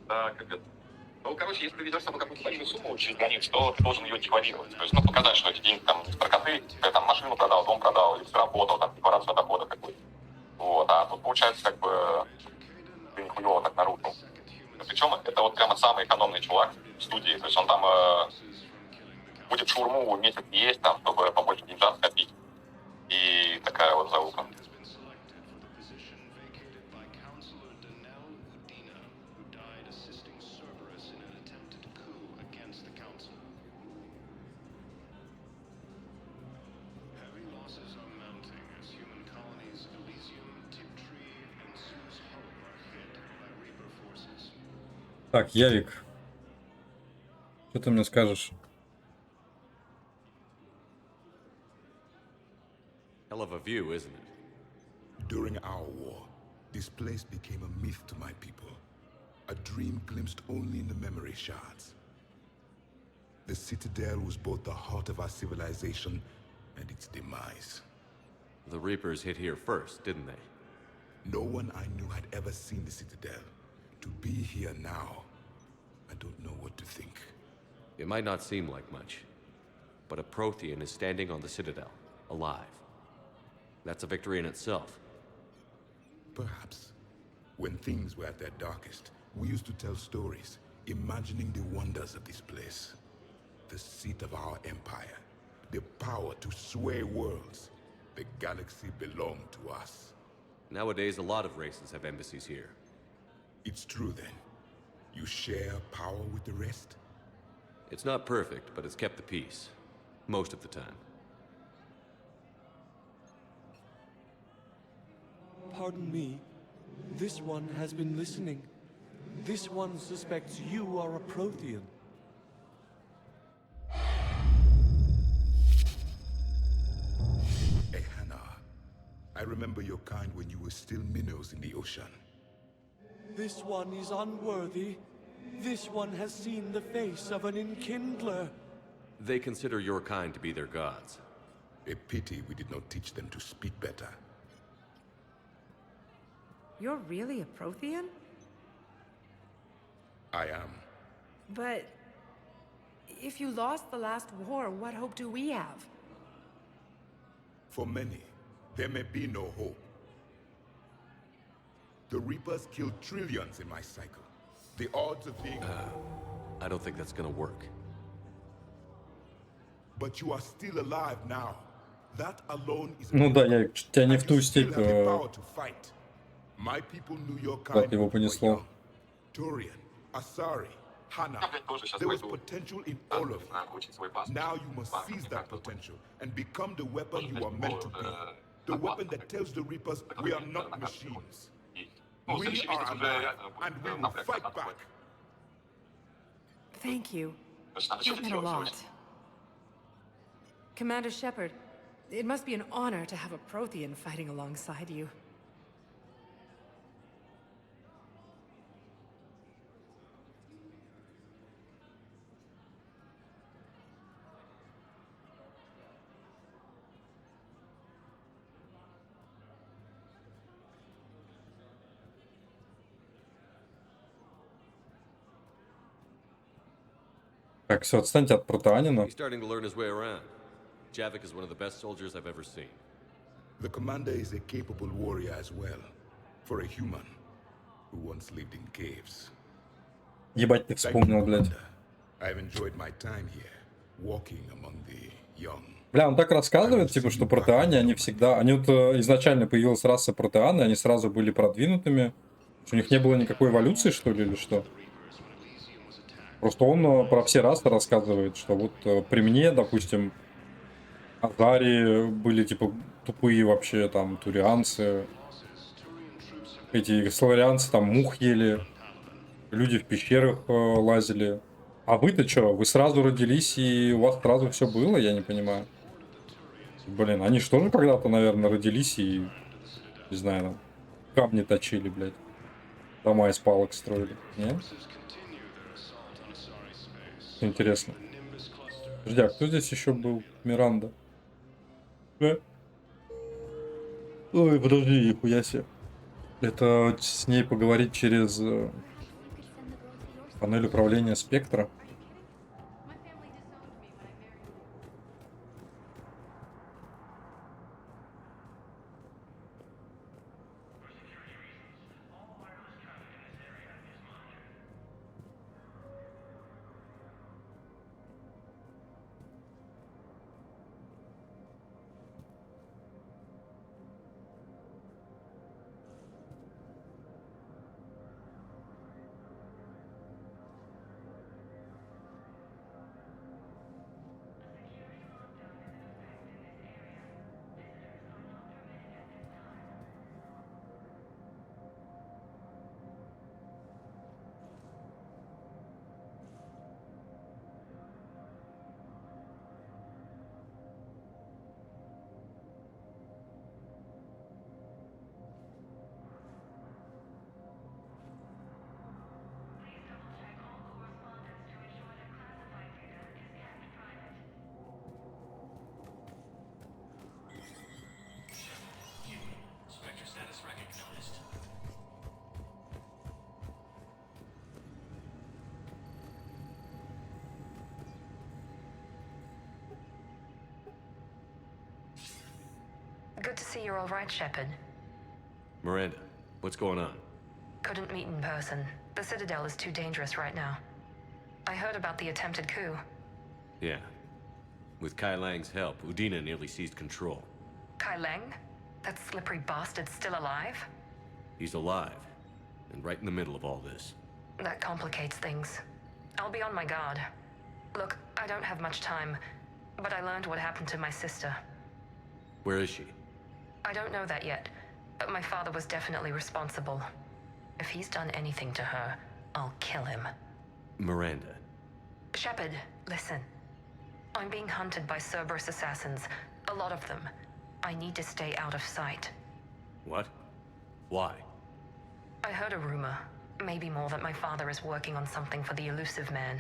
Да, как это. Ну, короче, если ты ведешь с собой какую-то большую сумму через границу, то ты должен ее декларировать. То есть, ну, показать, что эти деньги там не с прокаты, ты там машину продал, дом продал, или заработал, там, декларацию дохода какую-то. Вот, а тут получается, как бы, ты нихуево так нарушил. Причем это вот прямо самый экономный чувак в студии. То есть он там будет шаурму месяц есть, там, чтобы побольше деньжат скопить. И такая вот залупа. Так, Явик, что ты мне скажешь? Hell of a view, isn't it? During our war, this place became a myth to my people. A dream glimpsed only in the memory shards. The Citadel was both the heart of our civilization and its demise. The Reapers hit here first, didn't they? No one I knew had ever seen the Citadel. To be here now, I don't know what to think. It might not seem like much, but a Prothean is standing on the Citadel, alive. That's a victory in itself. Perhaps. When things were at their darkest, we used to tell stories, imagining the wonders of this place. The seat of our empire, the power to sway worlds. The galaxy belonged to us. Nowadays, a lot of races have embassies here. It's true then. You share power with the rest? It's not perfect, but it's kept the peace. Most of the time. Pardon me. This one has been listening. This one suspects you are a Prothean. Ehana, I remember your kind when you were still minnows in the ocean. This one is unworthy. This one has seen the face of an enkindler. They consider your kind to be their gods. A pity we did not teach them to speak better. You're really a Prothean? I am. But if you lost the last war, what hope do we have? For many, there may be no hope. The Reapers killed trillions in my cycle. The odds of being... I don't think that's gonna work. But you are still alive now. That alone is... Ну да, Явик, тебя не в ту степь My people knew your как kind его понесло. Turian, Asari, Hana. Я, блядь, тоже сейчас There was пойду. potential in all of Надо получить свой паспорт. you. Now you must seize that potential and become the weapon you are meant to be. The weapon that tells the Reapers we are not machines. Ну, We следующий are месяц уже alive, реально and we будет will напряг fight такой. back. Thank you. Значит, надо That что-то meant a делать lot. срочно. Commander Shepard, it must be an honor to have a Prothean fighting alongside you. Так, все, отстаньте от протеанина. He's starting to learn his way around. Javik is one of the best soldiers I've ever seen. The commander is a capable warrior as well, for a human who once lived in caves. Ебать, ты Thank you, вспомнил, блядь. Commander. I've enjoyed my time here, walking among the young. Бля, он так рассказывает, типа, что протеане, они всегда... Они вот изначально появилась раса протеаны, они сразу были продвинутыми. Что у них не было никакой эволюции, что ли, или что? Просто он про все расы рассказывает, что вот при мне, допустим, азари были, типа, тупые вообще, там, турианцы. Эти сларианцы там мух ели. Люди в пещерах лазили. А вы-то что? Вы сразу родились, и у вас сразу все было? Я не понимаю. Блин, они же тоже когда-то, наверное, родились и, не знаю, там, камни точили, блядь. Дома из палок строили. Нет? Интересно. Подожди, а кто здесь еще был? Миранда. Да? Ой, подожди, нихуя себе. Это с ней поговорить через панель управления спектра. Good to see you're all right, Shepard. Miranda, what's going on? Couldn't meet in person. The Citadel is too dangerous right now. I heard about the attempted coup. Yeah. With Kai Lang's help, Udina nearly seized control. Kai Leng? That slippery bastard's still alive? He's alive, and right in the middle of all this. That complicates things. I'll be on my guard. Look, I don't have much time, but I learned what happened to my sister. Where is she? I don't know that yet, but my father was definitely responsible. If he's done anything to her, I'll kill him. Miranda. Shepard, listen. I'm being hunted by Cerberus assassins. A lot of them. I need to stay out of sight. What? Why? I heard a rumor, maybe more, that my father is working on something for the Elusive Man.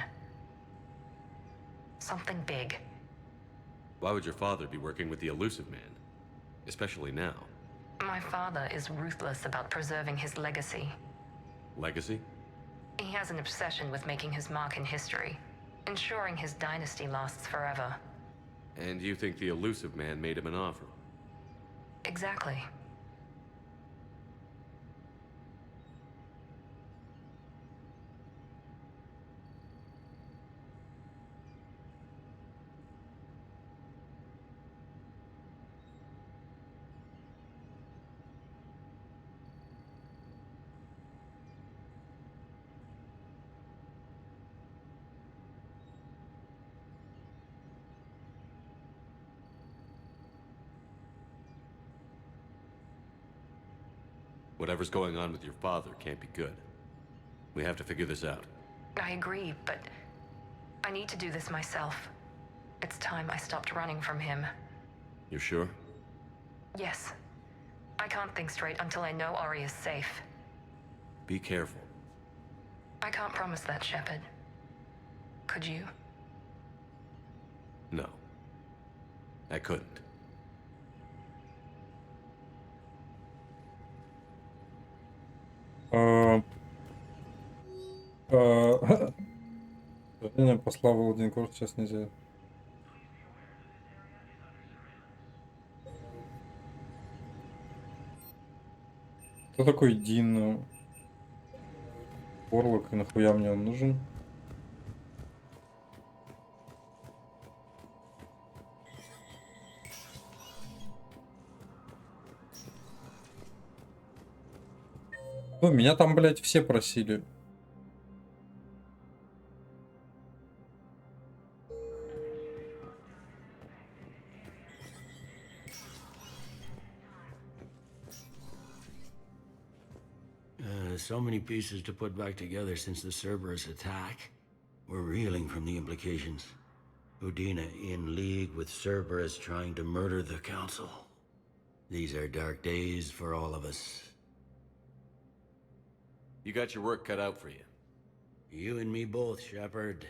Something big. Why would your father be working with the Elusive Man? Especially now. My father is ruthless about preserving his legacy. Legacy? He has an obsession with making his mark in history, ensuring his dynasty lasts forever. And you think the Elusive Man made him an offer? Exactly. Whatever's going on with your father can't be good. We have to figure this out. I agree, but I need to do this myself. It's time I stopped running from him. You're sure? Yes. I can't think straight until I know Ori is safe. Be careful. I can't promise that, Shepard. Could you? No. I couldn't. Послал один курс, сейчас нельзя. Кто такой Дин Орлок и нахуя мне он нужен? Ну, меня там, блядь, все просили. So many pieces to put back together since the Cerberus attack. We're reeling from the implications. Udina in league with Cerberus trying to murder the Council. These are dark days for all of us. You got your work cut out for you. You and me both, Shepard.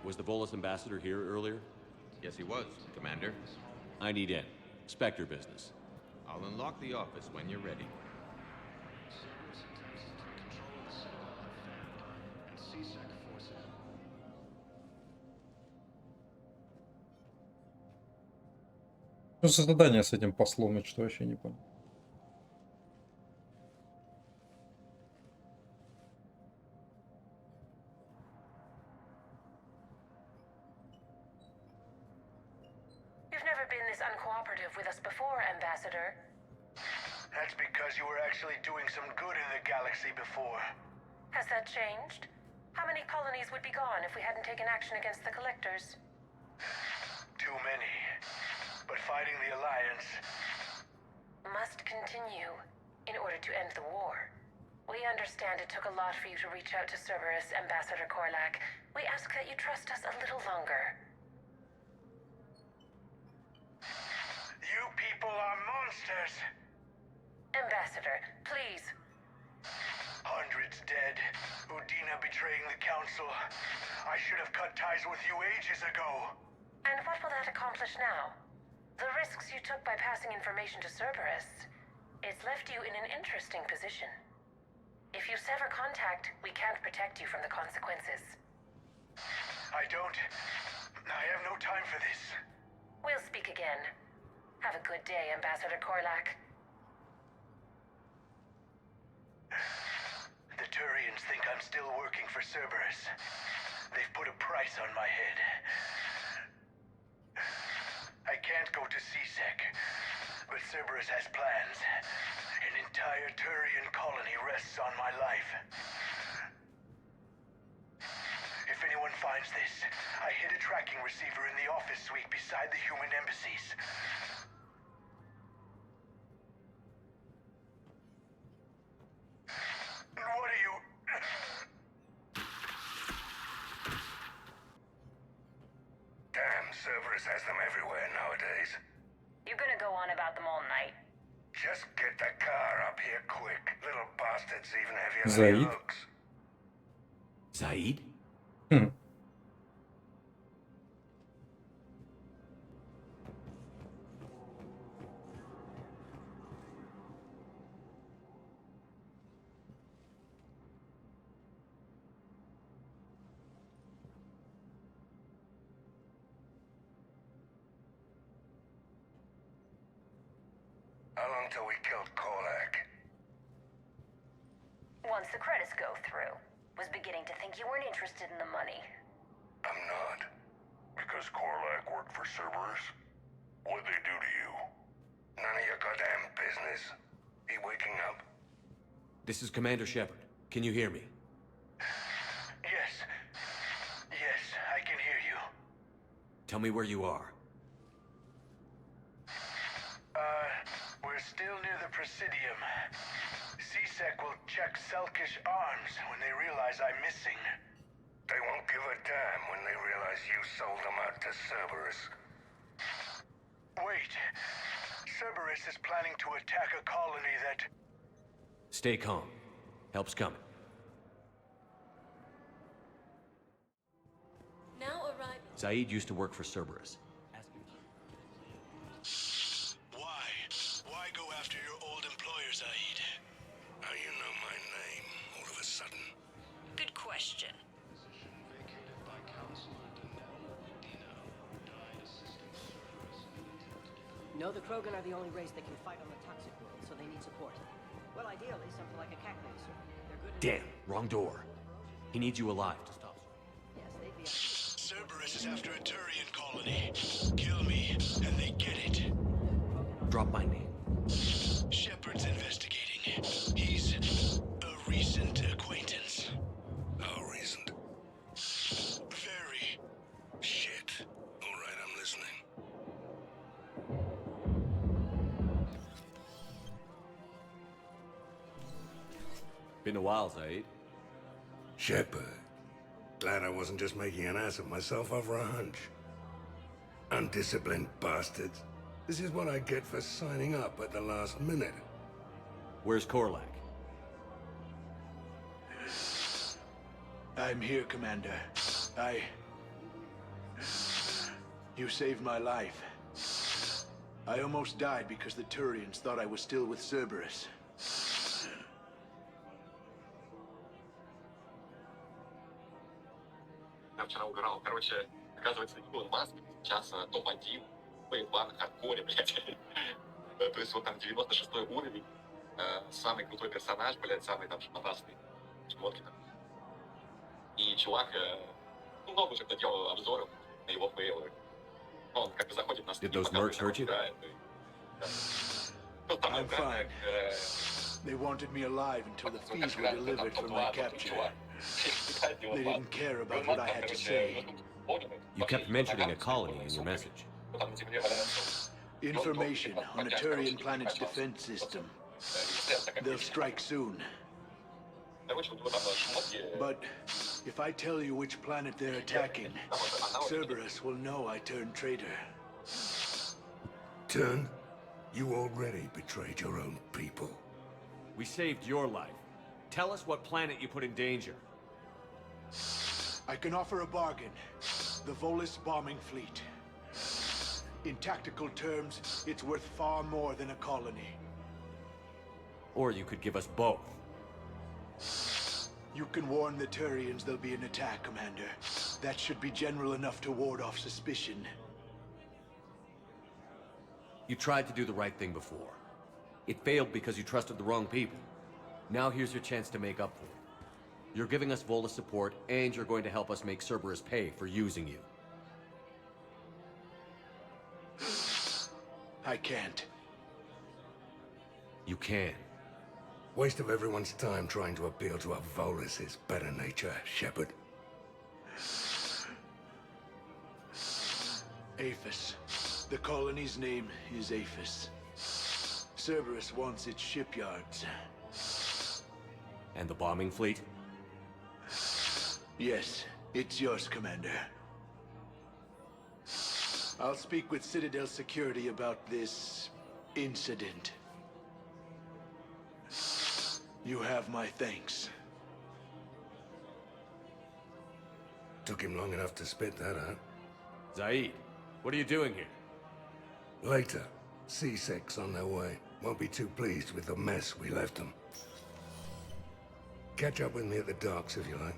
Was the Volus ambassador here earlier? Yes, he was, Commander. I need in. Spectre business. I'll unlock the office when you're ready. Что за задание с этим послом, что вообще не понял. You've never been this uncooperative with us before, Ambassador. That's because you were actually doing some good in the galaxy before. Has that changed? How many colonies would be gone if we hadn't taken action against the Collectors? Too many. But fighting the Alliance must continue in order to end the war. We understand it took a lot for you to reach out to Cerberus, Ambassador Korlak. We ask that you trust us a little longer. You people are monsters! Ambassador, please. Hundreds dead. Udina betraying the Council. I should have cut ties with you ages ago. And what will that accomplish now? The risks you took by passing information to Cerberus, it's left you in an interesting position. If you sever contact, we can't protect you from the consequences. I have no time for this. We'll speak again. Have a good day, Ambassador Korlak. The Turians think I'm still working for Cerberus. They've put a price on my head. I can't go to CSEC, but Cerberus has plans. An entire Turian colony rests on my life. If anyone finds this, I hid a tracking receiver in the office suite beside the human embassies. What are you... Damn, Cerberus has them everywhere nowadays. You're gonna go on about them all night. Just get the car up here quick. Little bastard's even heavier than Zaid? he looks. Zaid? How long till we killed Korlak? Once the credits go through. Was beginning to think you weren't interested in the money. I'm not. Because Korlak worked for Cerberus? What'd they do to you? None of your goddamn business. He waking up? This is Commander Shepard. Can you hear me? Yes. Yes, I can hear you. Tell me where you are. We're still near the Presidium. CSEC will check Selkish arms when they realize I'm missing. They won't give a damn when they realize you sold them out to Cerberus. Wait. Cerberus is planning to attack a colony that... Stay calm. Help's coming. Now arriving. Zaid used to work for Cerberus. Why go after your old employer, Zaid? How you know my name all of a sudden? Good question. No, the Krogan are the only race that can fight on the toxic world, so they need support. Well, ideally, something like a cat racer. They're good at... Damn, wrong door. He needs you alive to stop. Yes, they'd be... Cerberus is after a Turian colony. Kill me, and they get it. Drop my name. Shepard's investigating. He's a recent acquaintance. How recent? Very. Shit. All right, I'm listening. Been a while, Zaid. Shepard. Glad I wasn't just making an ass of myself over a hunch. Undisciplined bastards. This is what I get for signing up at the last minute. Where's Korlak? I'm here, Commander. You saved my life. I almost died because the Turians thought I was still with Cerberus. Я вчера угорал. Короче, оказывается, Илон Маск сейчас топ-1 в план хардкоре, блядь. То есть вот там 96-й уровень, самый крутой персонаж, блядь, самый там опасный. Шмотки там. И чувак, ну, много уже кто делал обзоров на его фейлы. Он как бы заходит на Did those mercs hurt you? I'm fine. They wanted me alive until the fees were delivered for my capture. They didn't care about what I had to say. You kept mentioning a colony in your message. Information on a Turian planet's defense system. They'll strike soon. But if I tell you which planet they're attacking, Cerberus will know I turned traitor. Turn? You already betrayed your own people. We saved your life. Tell us what planet you put in danger. I can offer a bargain. The Volus bombing fleet. In tactical terms, it's worth far more than a colony. Or you could give us both. You can warn the Turians there'll be an attack, Commander. That should be general enough to ward off suspicion. You tried to do the right thing before. It failed because you trusted the wrong people. Now here's your chance to make up for it. You're giving us Volus support, and you're going to help us make Cerberus pay for using you. I can't. You can. Waste of everyone's time trying to appeal to a Volus' better nature, Shepard. Aphis. The colony's name is Aphis. Cerberus wants its shipyards. And the bombing fleet? Yes, it's yours, Commander. I'll speak with Citadel Security about this incident. You have my thanks. Took him long enough to spit that out. Zaid, what are you doing here? Later, C6 on their way. Won't be too pleased with the mess we left them. Catch up with me at the docks if you like.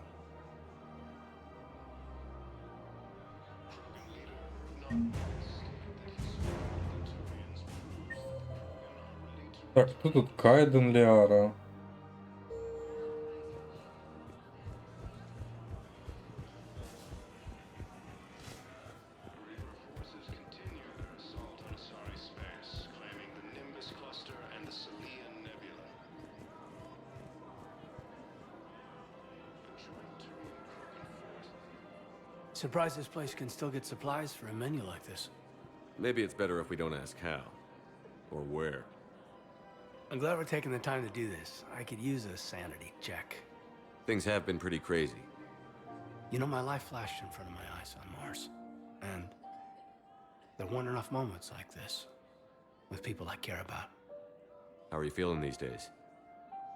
Так, кто тут? Кайден Лиара. Surprised this place can still get supplies for a menu like this. Maybe it's better if we don't ask how. Or where. I'm glad we're taking the time to do this. I could use a sanity check. Things have been pretty crazy. You know, my life flashed in front of my eyes on Mars. And there weren't enough moments like this. With people I care about. How are you feeling these days?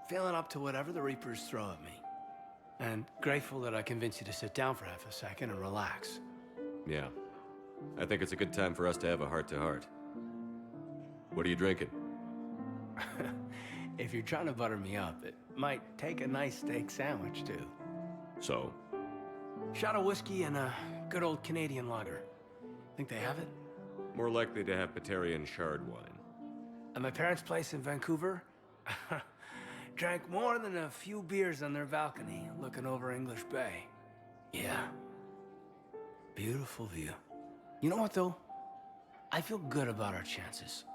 Feeling up to whatever the Reapers throw at me. And grateful that I convinced you to sit down for half a second and relax. Yeah. I think it's a good time for us to have a heart-to-heart. What are you drinking? If you're trying to butter me up, it might take a nice steak sandwich, too. So? Shot of whiskey and a good old Canadian lager. Think they have it? More likely to have Batarian shard wine. At my parents' place in Vancouver, drank more than a few beers on their balcony, looking over English Bay. Yeah. Beautiful view. You know what, though? I feel good about our chances.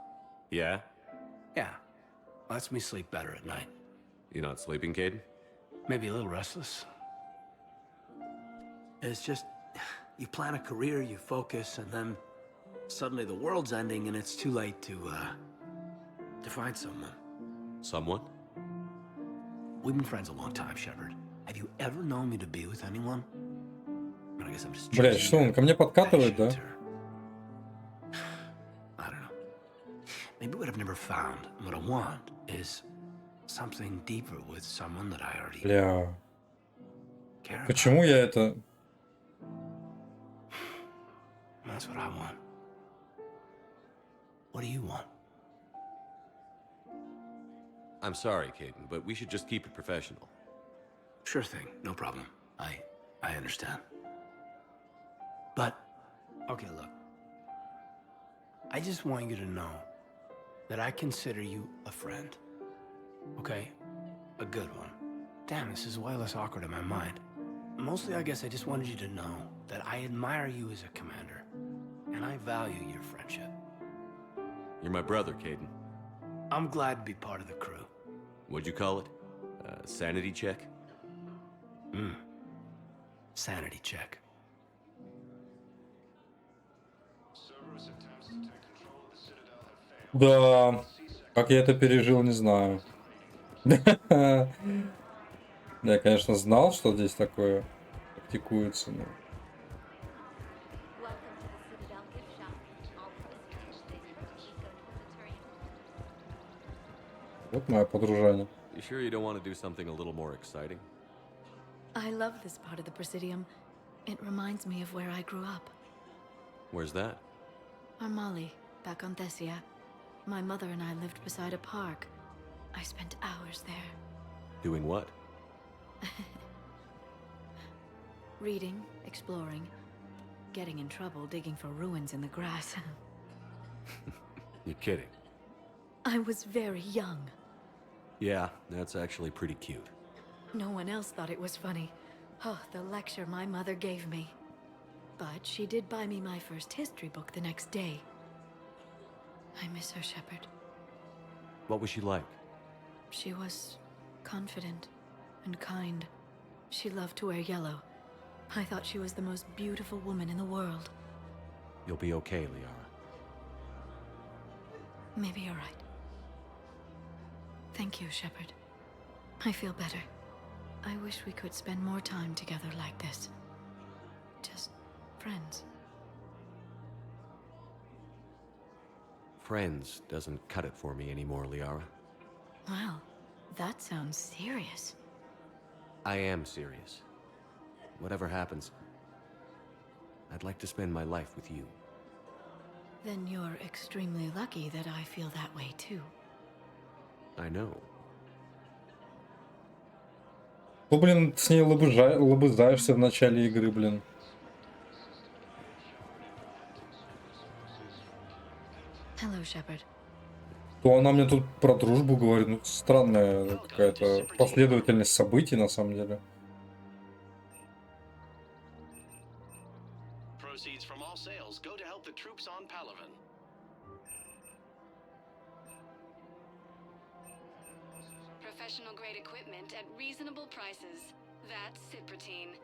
Yeah? Yeah. Lets me sleep better at night. You not sleeping, Caden? Maybe a little restless. It's just, you plan a career, you focus, and then suddenly the world's ending and it's too late to find someone. Someone? We've been friends a long time, Shepard. Have you ever known me to be with anyone? I guess I'm just Блядь, что он ко мне подкатывает, да? I don't know. Maybe what I've never found, and what I want, is something deeper with someone that I already Бля. care about. Почему я это... That's what I want. What do you want? I'm sorry, Caden, but we should just keep it professional. Sure thing, no problem. I understand. But, okay, look. I just want you to know that I consider you a friend. Okay? A good one. Damn, this is way less awkward in my mind. Mostly, I guess I just wanted you to know that I admire you as a commander, and I value your friendship. You're my brother, Caden. I'm glad to be part of the crew. What'd you call it? Sanity check? Sanity check. Да, как я это пережил, не знаю. Я, конечно, знал, что здесь такое практикуется, но... Вот мое подружание. You sure you don't want to do something a little more exciting? I love this part of the Presidium. It reminds me of where I grew up. Where's that? Armali, back on Thessia. My mother and I lived beside a park. I spent hours there. Doing what? Reading, exploring, getting in trouble digging for ruins in the grass. You're kidding. I was very young. Yeah, that's actually pretty cute. No one else thought it was funny. Oh, the lecture my mother gave me. But she did buy me my first history book the next day. I miss her, Shepard. What was she like? She was confident and kind. She loved to wear yellow. I thought she was the most beautiful woman in the world. You'll be okay, Liara. Maybe you're right. Thank you, Shepard. I feel better. I wish we could spend more time together like this. Just friends. Friends doesn't cut it for me anymore, Liara. Wow, that sounds serious. I am serious. Whatever happens, I'd like to spend my life with you. Then you're extremely lucky that I feel that way too. I know. Ну, блин, с ней лобызаешься в начале игры, блин. Hello, Shepard. То она мне тут про дружбу говорит. Ну, странная какая-то последовательность событий, на самом деле. Proceeds from all sales go to help the troops on Palaven. Professional grade equipment at reasonable prices. That's Cypratine.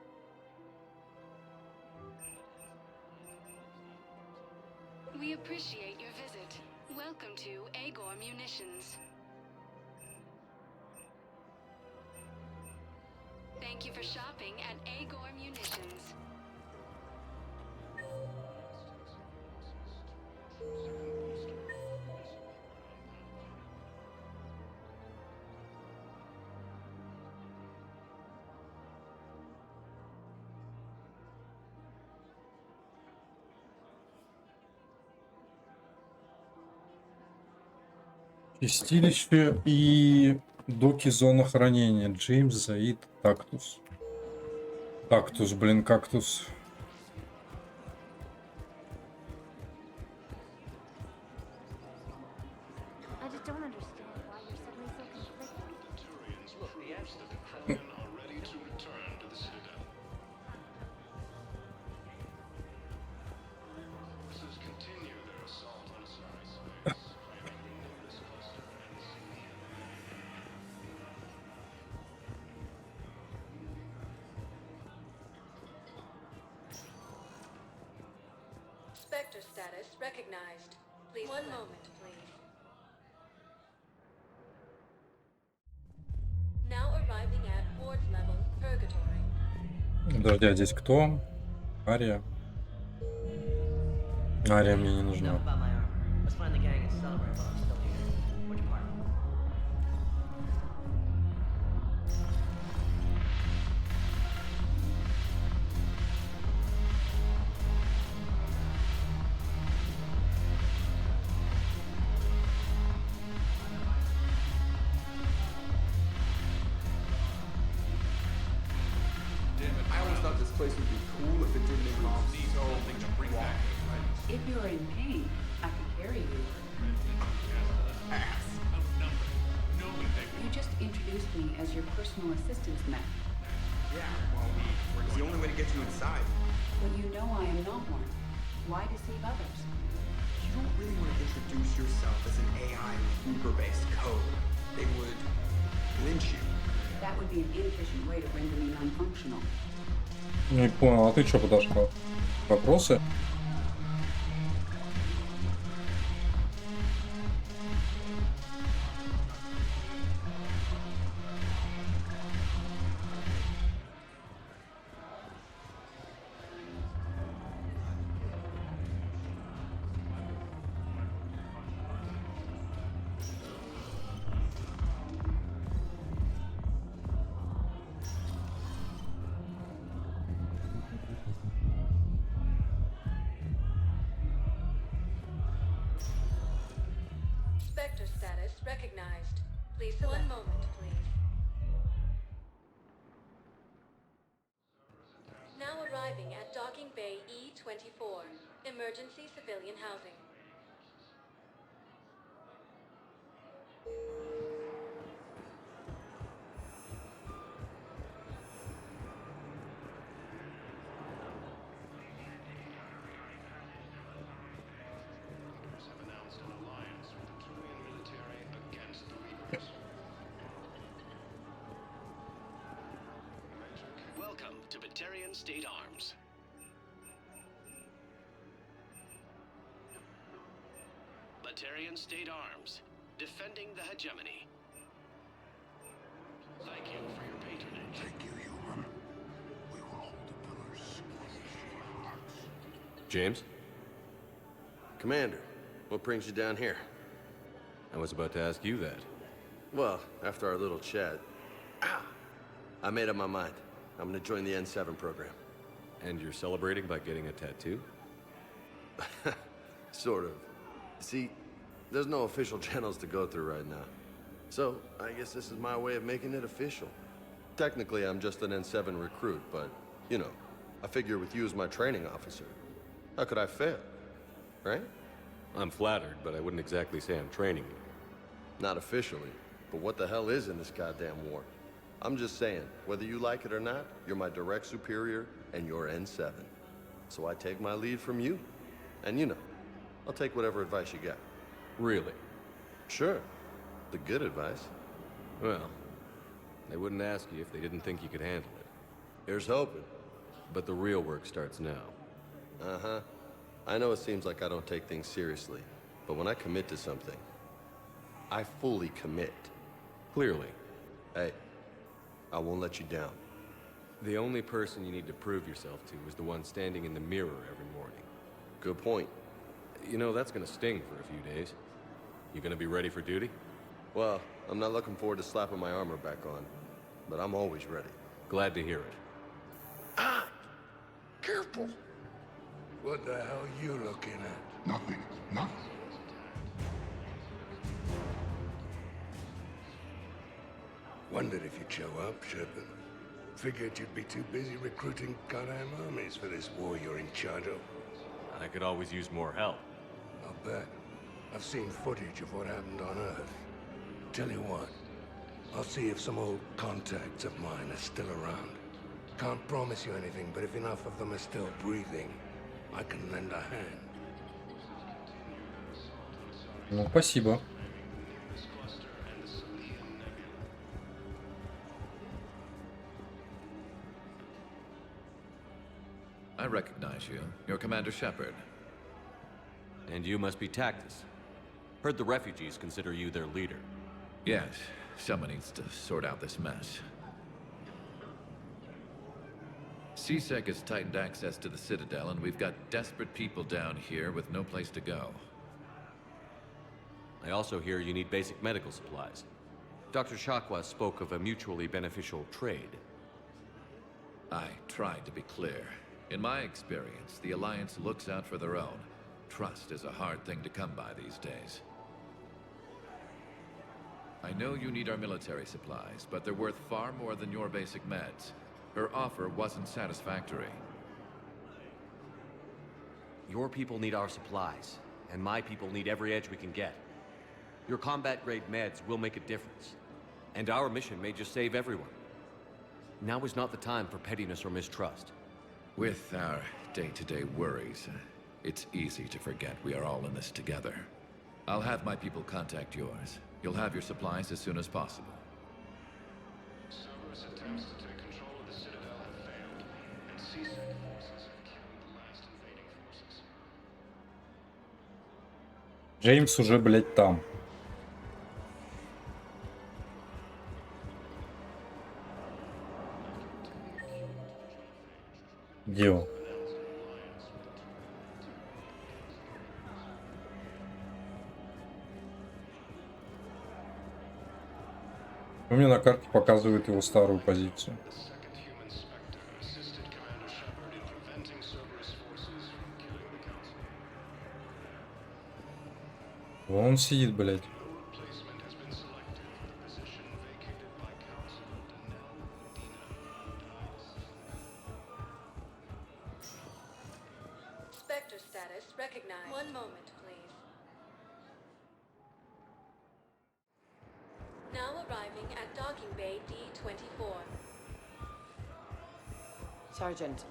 We appreciate your visit. Welcome to Agor Munitions. Thank you for shopping at Agor Munitions. Чистилище и доки зона хранения. Джеймс, Заид, Тактус. Тактус, блин, кактус. I just don't understand why you're suddenly so conflicted. Look, the answer the Krogan are ready to return to the Citadel. Forces continue their assault on Asari space. This cluster ends here. Spectre status recognized. Please. One moment, please. Now arriving at ward level purgatory. Подожди, а здесь кто? Ария. Ария мне не нужна. Enough about my armor. Let's find the gang and celebrate while I'm still here. Which part? place would be cool if it didn't involve so much walking. If you're in pain, I can carry you. You just introduced me as your personal assistance man. Yeah, well, it's the only way to get you inside. But you know I am not one. Why deceive others? You don't really want to introduce yourself as an AI with Uber-based code. They would lynch you. That would be an inefficient way to render me non-functional. Не понял, а ты что подошел? Вопросы? Spectre status recognized. Please select. One moment, please. Now arriving at Docking Bay E-24, emergency civilian housing. Have announced an alliance with the Turian military against the Reapers. Welcome to Batarian State Arms. Batarian State Arms, defending the hegemony. Thank you for your patronage. Thank you, human. We will hold the pillars close to our hearts. James? Commander, what brings you down here? I was about to ask you that. Well, after our little chat, I made up my mind. I'm gonna join the N7 program. And you're celebrating by getting a tattoo? Sort of. See, there's no official channels to go through right now. So, I guess this is my way of making it official. Technically, I'm just an N7 recruit, but, you know, I figure with you as my training officer, how could I fail? Right? I'm flattered, but I wouldn't exactly say I'm training you. Not officially, but what the hell is in this goddamn war? I'm just saying, whether you like it or not, you're my direct superior, and you're N7. So I take my lead from you. And you know, I'll take whatever advice you got. Really? Sure. The good advice. Well, they wouldn't ask you if they didn't think you could handle it. Here's hoping. But the real work starts now. Uh-huh. I know it seems like I don't take things seriously, but when I commit to something, I fully commit. Clearly. Hey, I won't let you down. The only person you need to prove yourself to is the one standing in the mirror every morning. Good point. You know, that's gonna sting for a few days. You gonna be ready for duty? Well, I'm not looking forward to slapping my armor back on, but I'm always ready. Glad to hear it. Ah! Careful! What the hell are you looking at? Nothing. Nothing. Wondered if you'd show up, Shepard. Figured you'd be too busy recruiting goddamn armies for this war you're in charge of. I could always use more help. I'll bet. I've seen footage of what happened on Earth. Tell you what, I'll see if some old contacts of mine are still around. Can't promise you anything, but if enough of them are still breathing, I can lend a hand. Ну, спасибо. I recognize you. You're Commander Shepard. And you must be Tactus. Heard the refugees consider you their leader. Yes, someone needs to sort out this mess. CSEC has tightened access to the Citadel, and we've got desperate people down here with no place to go. I also hear you need basic medical supplies. Dr. Shakwa spoke of a mutually beneficial trade. I tried to be clear. In my experience, the Alliance looks out for their own. Trust is a hard thing to come by these days. I know you need our military supplies, but they're worth far more than your basic meds. Her offer wasn't satisfactory. Your people need our supplies, and my people need every edge we can get. Your combat-grade meds will make a difference, and our mission may just save everyone. Now is not the time for pettiness or mistrust. With our day-to-day worries, it's easy to forget we are all in this together. I'll have my people contact yours. You'll have your supplies as soon as possible. Cerberus attempts to take control of the Citadel have failed, and CSEC forces have killed the last invading forces. Джеймс уже, блядь, там. Где он? У меня на карте показывает его старую позицию. Вон он сидит, блядь. Spectre status recognized. One moment, please. Now arriving at docking bay D24. Sergeant,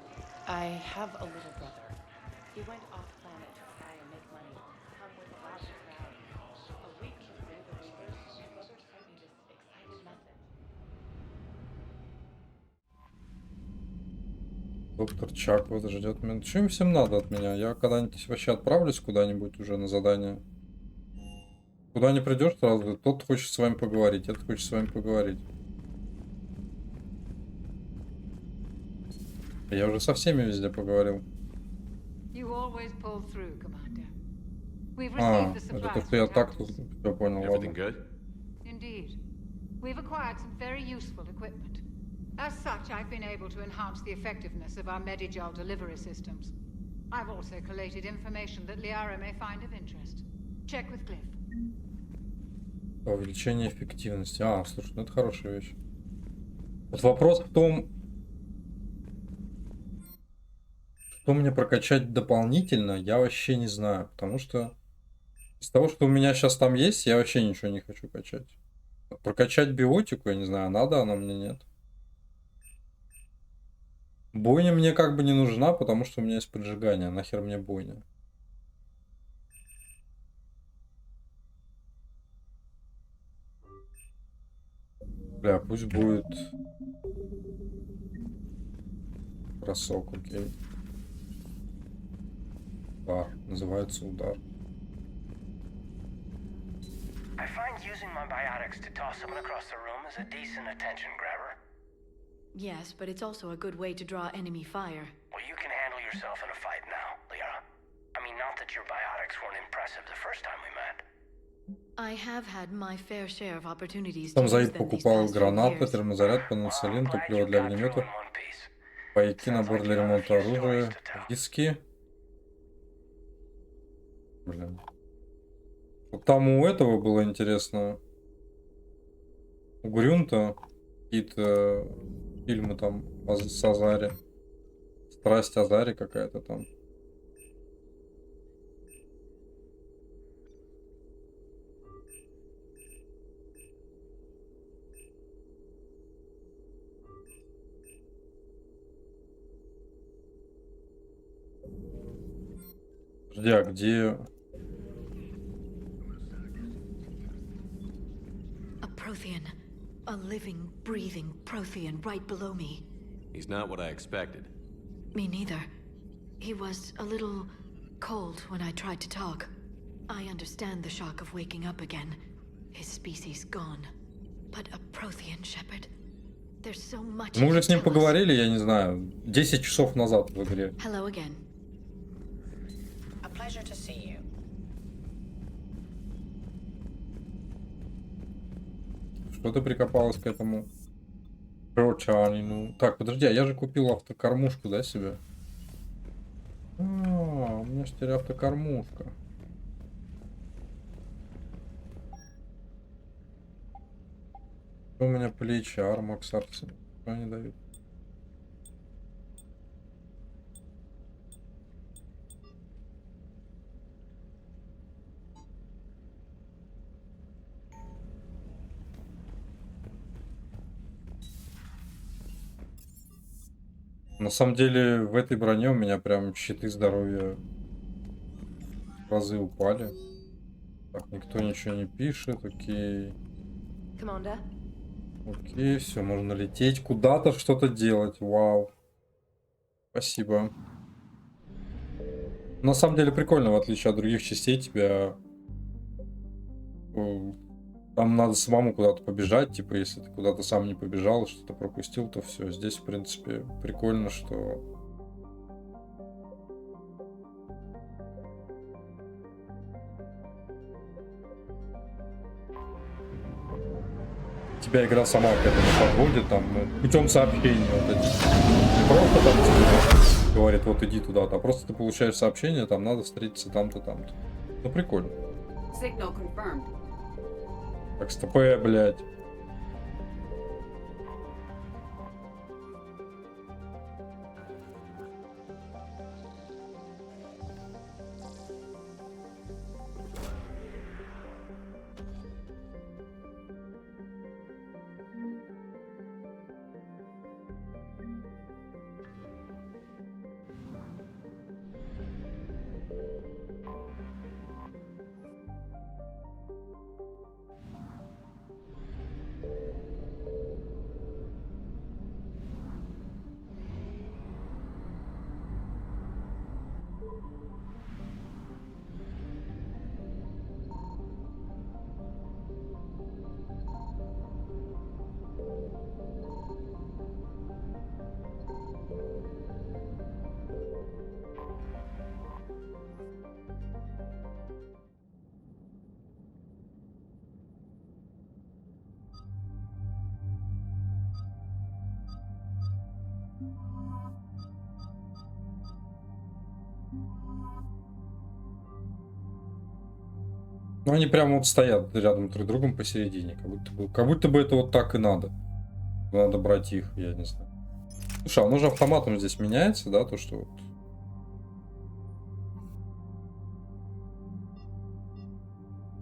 I have a little brother. He went off planet to try and make money. Come with a last round. A week before the Reavers, my brother sent me this excited message. Доктор Чак вот ждет меня. Что им всем надо от меня? Я когда-нибудь вообще отправлюсь куда-нибудь уже на задание. Куда не придешь, сразу тот хочет с вами поговорить, этот хочет с вами поговорить. Я уже со всеми везде поговорил. А, это то, что я так тут все понял, ладно. Indeed. We've acquired some very useful equipment. As such, I've been able to enhance the effectiveness of our Medigel delivery systems. I've also collated information that Liara may find of interest. Check with Cliff. Увеличение эффективности. А, слушай, ну это хорошая вещь. Вот вопрос в том, что мне прокачать дополнительно, я вообще не знаю. Потому что из того, что у меня сейчас там есть, я вообще ничего не хочу качать. Прокачать биотику, я не знаю, надо она мне, нет. Бойня мне как бы не нужна, потому что у меня есть поджигание. Нахер мне бойня? Бля, пусть будет бросок, окей. Удар. Называется удар. I find using my biotics to toss someone across the room is a decent attention grabber. Yes, but it's also a good way to draw enemy fire. Well, you can handle yourself in a fight now, Liara. I mean, not that your biotics weren't impressive the first time we met. I have had my fair share of opportunities to Там use Заид them these покупал past few гранаты, years. термозаряд, пенициллин, топливо для огнеметов, пайки, набор для ремонта оружия, диски. Блин. Вот там у этого было интересно. У Грюнта какие-то фильмы там с Азари. Страсть Азари какая-то там. Подожди, а где... A Prothean. A living, breathing Prothean right below me. He's not what I expected. Me neither. He was a little cold when I tried to talk. I understand the shock of waking up again. His species gone. But a Prothean shepherd. There's so much. Мы уже с ним поговорили, я не знаю, 10 часов назад в игре. Hello again. A pleasure to see you. Что ты прикопалась к этому прочанину? Так, подожди, а я же купил автокормушку, да, себе? А, у меня же теперь автокормушка. Что у меня плечи, армакс, арсен. Что они дают? На самом деле, в этой броне у меня прям щиты здоровья в разы упали. Так, никто ничего не пишет, окей. Commander? Окей, все, можно лететь куда-то, что-то делать. Вау. Спасибо. На самом деле прикольно, в отличие от других частей, тебя... Там надо самому куда-то побежать, типа, если ты куда-то сам не побежал, что-то пропустил, то все. Здесь, в принципе, прикольно, что... Тебя игра сама к этому подводит, там, путем сообщения вот эти. Не просто там тебе говорит, вот иди туда-то, а просто ты получаешь сообщение, там надо встретиться там-то, там-то. Ну, прикольно. Signal confirmed. Как с ТП, блядь. Ну, они прямо вот стоят рядом друг с другом посередине. Как будто бы это вот так и надо. Надо брать их, я не знаю. Слушай, оно же автоматом здесь меняется, да, то, что вот...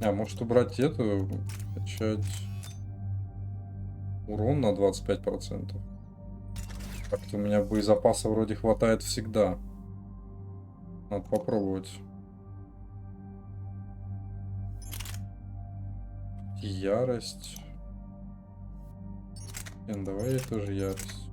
А, может убрать эту, качать урон на 25%. Так-то у меня боезапаса вроде хватает всегда. Надо попробовать. Ярость. Давай тоже ярость.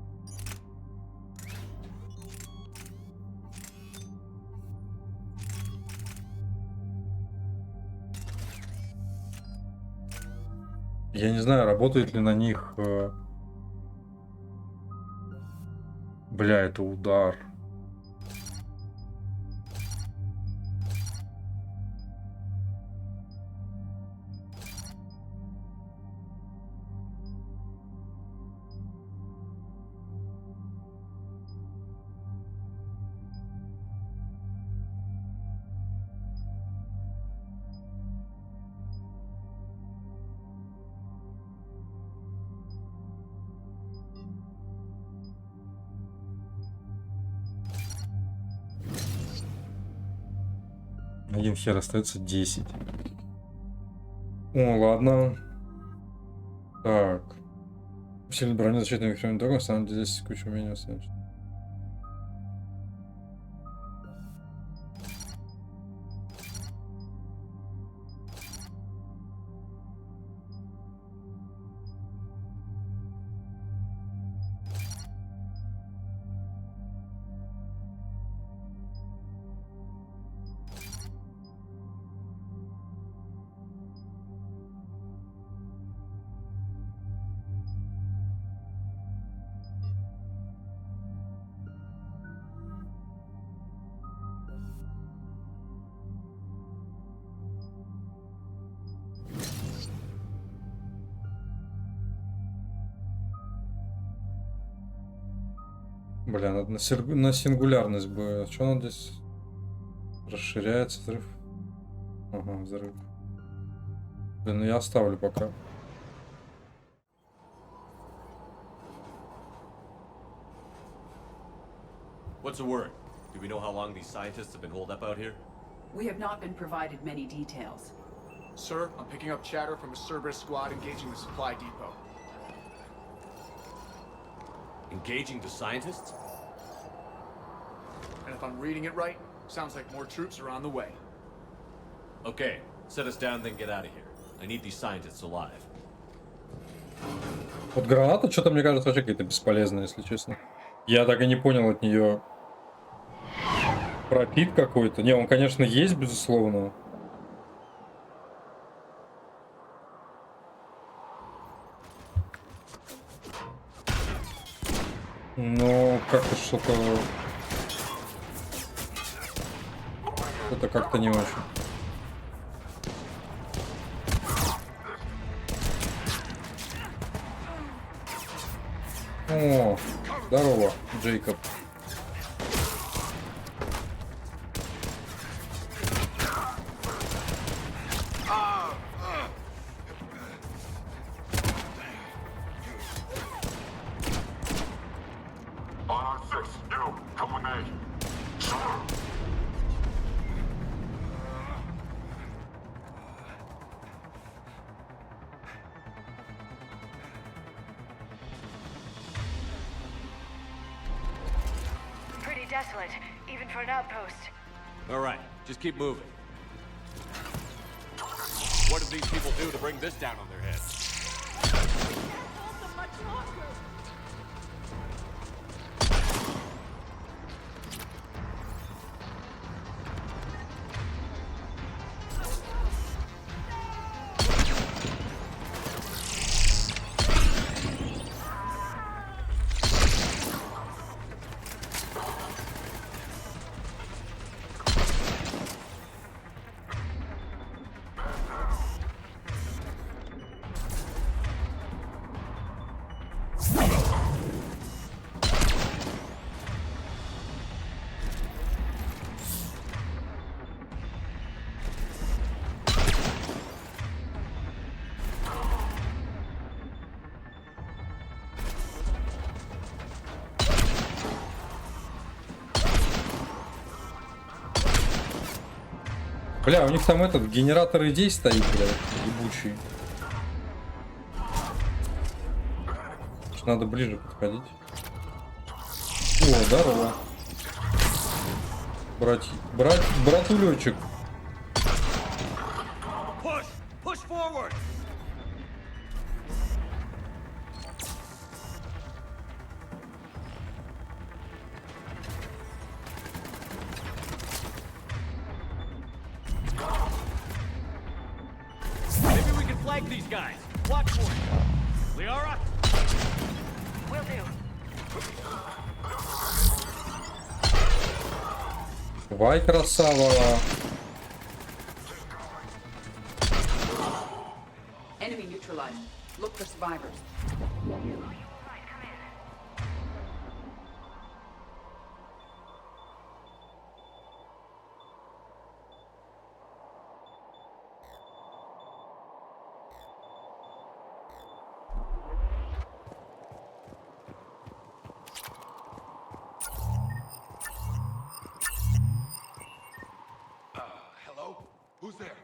Я не знаю, работает ли на них... Бля, это удар. Один хер, остается 10. О, ладно. Так. Сильно броню защитным эфирным током, на самом деле здесь куча умений останется. Бля, надо на сингулярность бы. Что он здесь? Расширяется взрыв. Ага, взрыв. Блин, ну я оставлю пока. What's the word? Do we know how long these scientists have been holed up out here? We have not been provided many details. Sir, I'm picking up chatter from a Cerberus squad engaging the supply depot. Engaging the scientists? if I'm reading it right, sounds like more troops are on the way. Okay, set us down, then get out of here. I need these scientists alive. Вот граната, что-то мне кажется, вообще какая-то бесполезная, если честно. Я так и не понял от нее пропит какой-то. Не, он, конечно, есть, безусловно. Но как-то что-то... Это как-то не очень. О, здорово, Джейкоб. Pretty desolate, even for an outpost. All right, just keep moving. What did these people do to bring this down on their heads? Бля, у них там этот генератор идей стоит, блядь, ебучий. Надо ближе подходить. О, здорово. Братулечек. Push forward. Maybe we can flank these guys. Watch for it. Liara? Will do. Вай, красава. Enemy neutralized. Look for survivors. Hello? Who's there?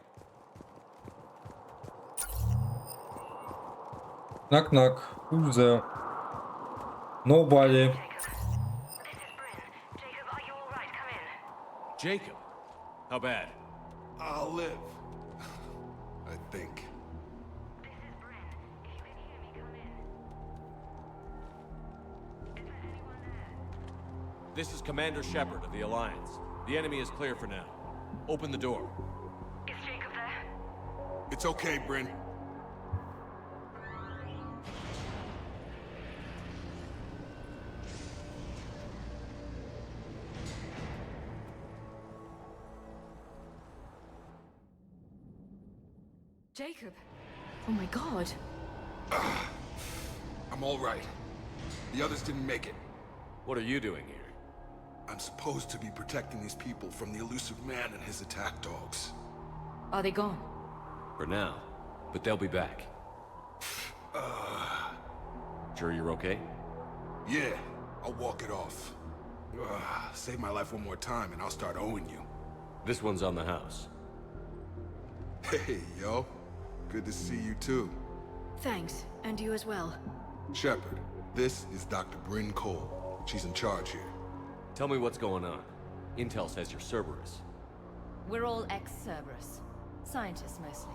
Knock knock. Who's there? Nobody. Jacob? How bad? I'll live. I think. This is Commander Shepard of the Alliance. The enemy is clear for now. Open the door. Is Jacob there? It's okay, Bryn. Jacob. Oh my god. I'm all right. The others didn't make it. What are you doing here? I'm supposed to be protecting these people from the elusive man and his attack dogs. Are they gone? For now. But they'll be back. Sure you're okay? Yeah, I'll walk it off. Save my life one more time and I'll start owing you. This one's on the house. Hey, yo. Good to see you too. Thanks, and you as well. Shepard, this is Dr. Bryn Cole. She's in charge here. Tell me what's going on. Intel says you're Cerberus. We're all ex-Cerberus. Scientists, mostly.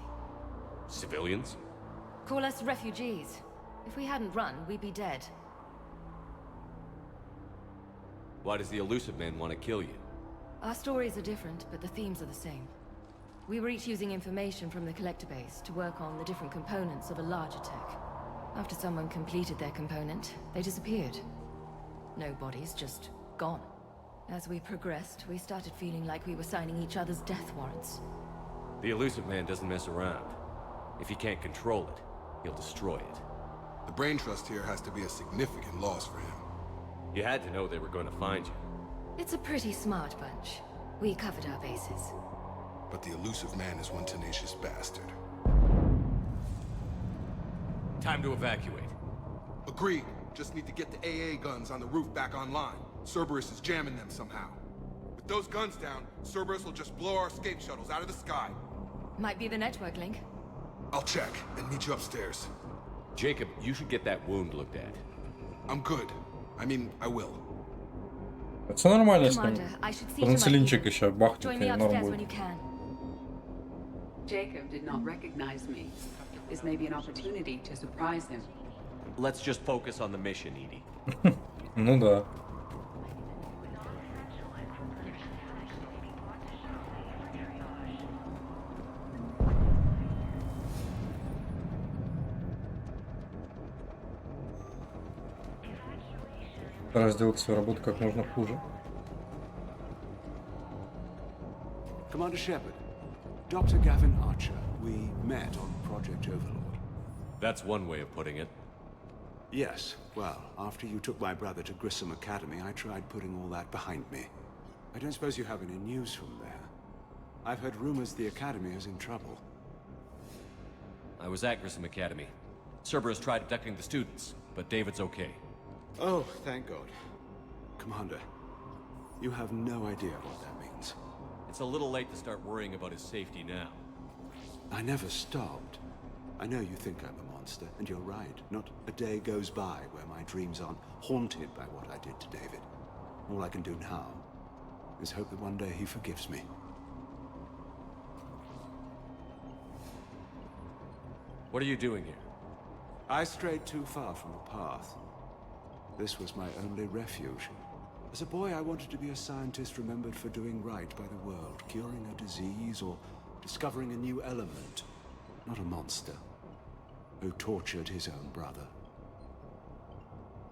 Civilians? Call us refugees. If we hadn't run, we'd be dead. Why does the Elusive Man want to kill you? Our stories are different, but the themes are the same. We were each using information from the collector base to work on the different components of a larger tech. After someone completed their component, they disappeared. No bodies, just gone. As we progressed, we started feeling like we were signing each other's death warrants. The Elusive Man doesn't mess around. If he can't control it, he'll destroy it. The brain trust here has to be a significant loss for him. You had to know they were going to find you. It's a pretty smart bunch. We covered our bases. But the Elusive Man is one tenacious bastard. Time to evacuate. Agreed. Just need to get the AA guns on the roof back online. Cerberus is jamming them somehow. With those guns down, Cerberus will just blow our escape shuttles out of the sky. Might be the network link. I'll check and meet you upstairs. Jacob, you should get that wound looked at. I'm good. I mean, I will. Это нормально, если Commander, I should see to my транцелинчик people. еще бахнет, Join и me норм upstairs будет. when you can. Jacob did not recognize me. This may be an opportunity to surprise him. Let's just focus on the mission, Edie. Ну да. Стараюсь сделать свою работу как можно хуже. Commander Shepard, Dr. Gavin Archer, we met on Project Overlord. That's one way of putting it. Yes, well, after you took my brother to Grissom Academy, I tried putting all that behind me. I don't suppose you have any news from there. I've heard rumors the Academy is in trouble. I was at Grissom Academy. Cerberus tried abducting the students, but David's okay. Oh, thank God. Commander, you have no idea what that means. It's a little late to start worrying about his safety now. I never stopped. I know you think I'm a monster, and you're right. Not a day goes by where my dreams aren't haunted by what I did to David. All I can do now is hope that one day he forgives me. What are you doing here? I strayed too far from the path. This was my only refuge. As a boy, I wanted to be a scientist remembered for doing right by the world, curing a disease or discovering a new element. Not a monster who tortured his own brother.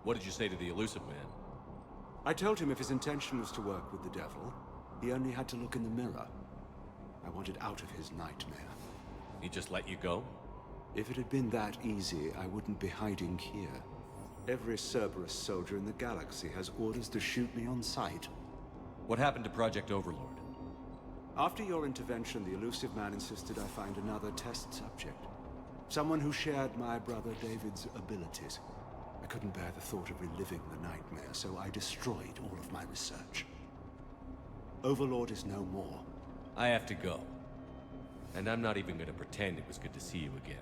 What did you say to the Elusive Man? I told him if his intention was to work with the devil, he only had to look in the mirror. I wanted out of his nightmare. He just let you go? If it had been that easy, I wouldn't be hiding here. Every Cerberus soldier in the galaxy has orders to shoot me on sight. What happened to Project Overlord? After your intervention, the Elusive Man insisted I find another test subject. Someone who shared my brother David's abilities. I couldn't bear the thought of reliving the nightmare, so I destroyed all of my research. Overlord is no more. I have to go. And I'm not even going to pretend it was good to see you again.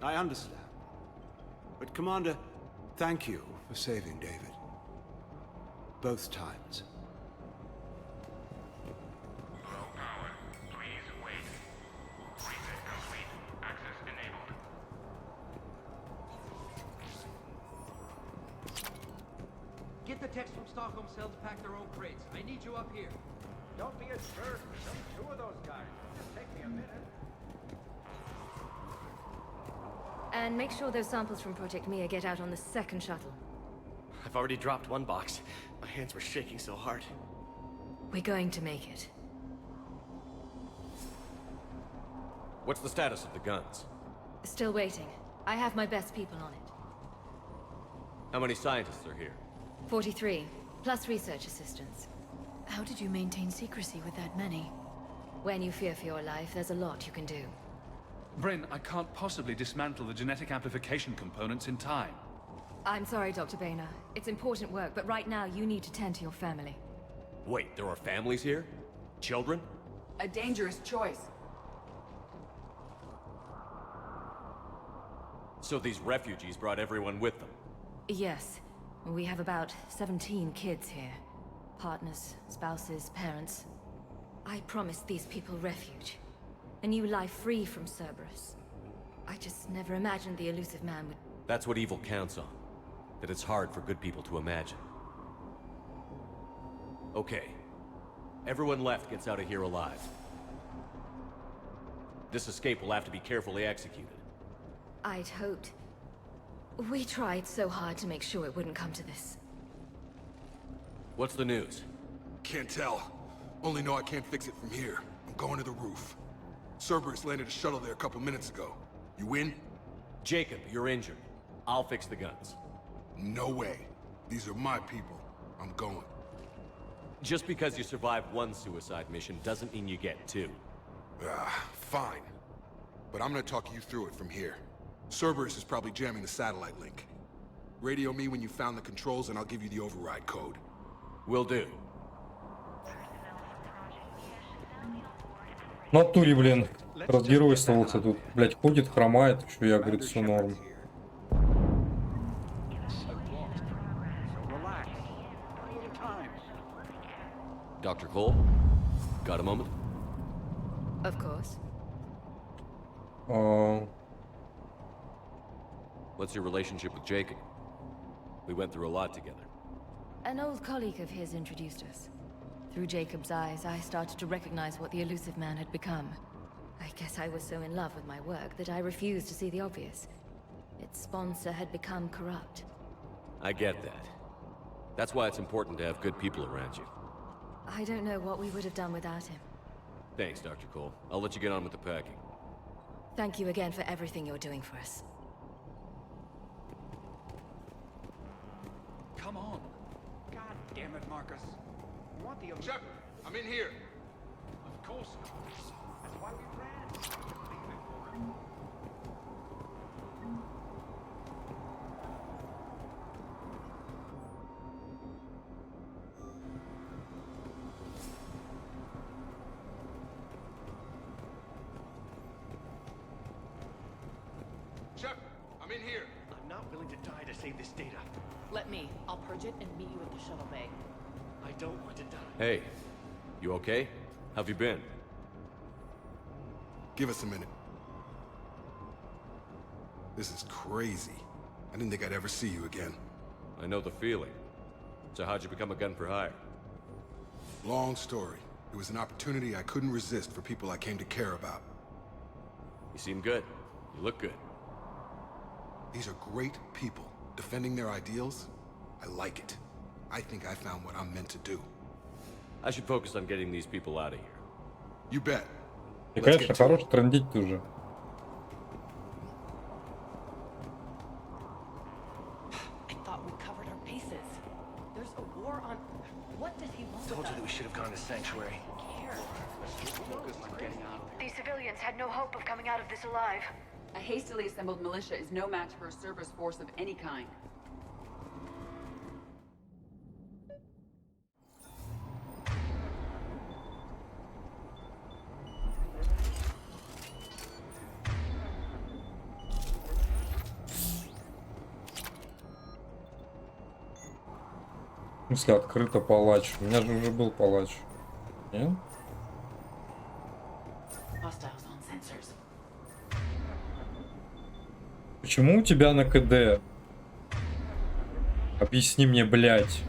I understand. But Commander, thank you for saving David. Both times. Low power. Please wait. Reset complete. Access enabled. Get the techs from Stockholm Cell to pack their own crates. I need you up here. Don't be a jerk. Only two of those guys. Just take me a minute. And make sure those samples from Project Mia get out on the second shuttle. I've already dropped one box. My hands were shaking so hard. We're going to make it. What's the status of the guns? Still waiting. I have my best people on it. How many scientists are here? 43, plus research assistants. How did you maintain secrecy with that many? When you fear for your life, there's a lot you can do. Bryn, I can't possibly dismantle the genetic amplification components in time. I'm sorry, Dr. Boehner. It's important work, but right now you need to tend to your family. Wait, there are families here? Children? A dangerous choice. So these refugees brought everyone with them? Yes. We have about 17 kids here. Partners, spouses, parents. I promised these people refuge. A new life free from Cerberus. I just never imagined the elusive man would... That's what evil counts on. That it's hard for good people to imagine. Okay. Everyone left gets out of here alive. This escape will have to be carefully executed. I'd hoped. We tried so hard to make sure it wouldn't come to this. What's the news? Can't tell. Only know I can't fix it from here. I'm going to the roof. Cerberus landed a shuttle there a couple minutes ago. You win? Jacob, you're injured. I'll fix the guns. No way. These are my people. I'm going. Just because you survived one suicide mission doesn't mean you get two. Fine. But I'm gonna talk you through it from here. Cerberus is probably jamming the satellite link. Radio me when you found the controls and I'll give you the override code. Will do. В натуре, блин, разгеройствовался тут. Блять, ходит, хромает, что я, говорит, все норм. Dr. Cole? Got a moment? Of course. What's your relationship with Jacob? We went through a lot together. An old colleague of his introduced us. Through Jacob's eyes, I started to recognize what the elusive man had become. I guess I was so in love with my work that I refused to see the obvious. Its sponsor had become corrupt. I get that. That's why it's important to have good people around you. I don't know what we would have done without him. Thanks, Dr. Cole. I'll let you get on with the packing. Thank you again for everything you're doing for us. Come on. God damn it, Marcus. You want the... Shepard, I'm in here. Of course not. That's why we ran. Shepard, I'm in here. I'm not willing to die to save this data. Let me. I'll purge it and meet you at the shuttle bay. I don't want to die. Hey, you okay? How have you been? Give us a minute. This is crazy. I didn't think I'd ever see you again. I know the feeling. So how'd you become a gun for hire? Long story. It was an opportunity I couldn't resist for people I came to care about. You seem good. You look good. These are great people. Defending their ideals, I like it. I think I found what I'm meant to do. I should focus on getting these people out of here. You bet. И, конечно, хорош трендить тоже. I thought we covered our bases. There's a war on... What does he want? Told you that we should have gone to Sanctuary. These civilians had no hope of coming out of this alive. A hastily assembled militia is no match for a Cerberus force of any kind. В смысле, открыто палач. У меня же уже был палач. Нет? Hostiles on sensors. Почему у тебя на КД? Объясни мне, блядь.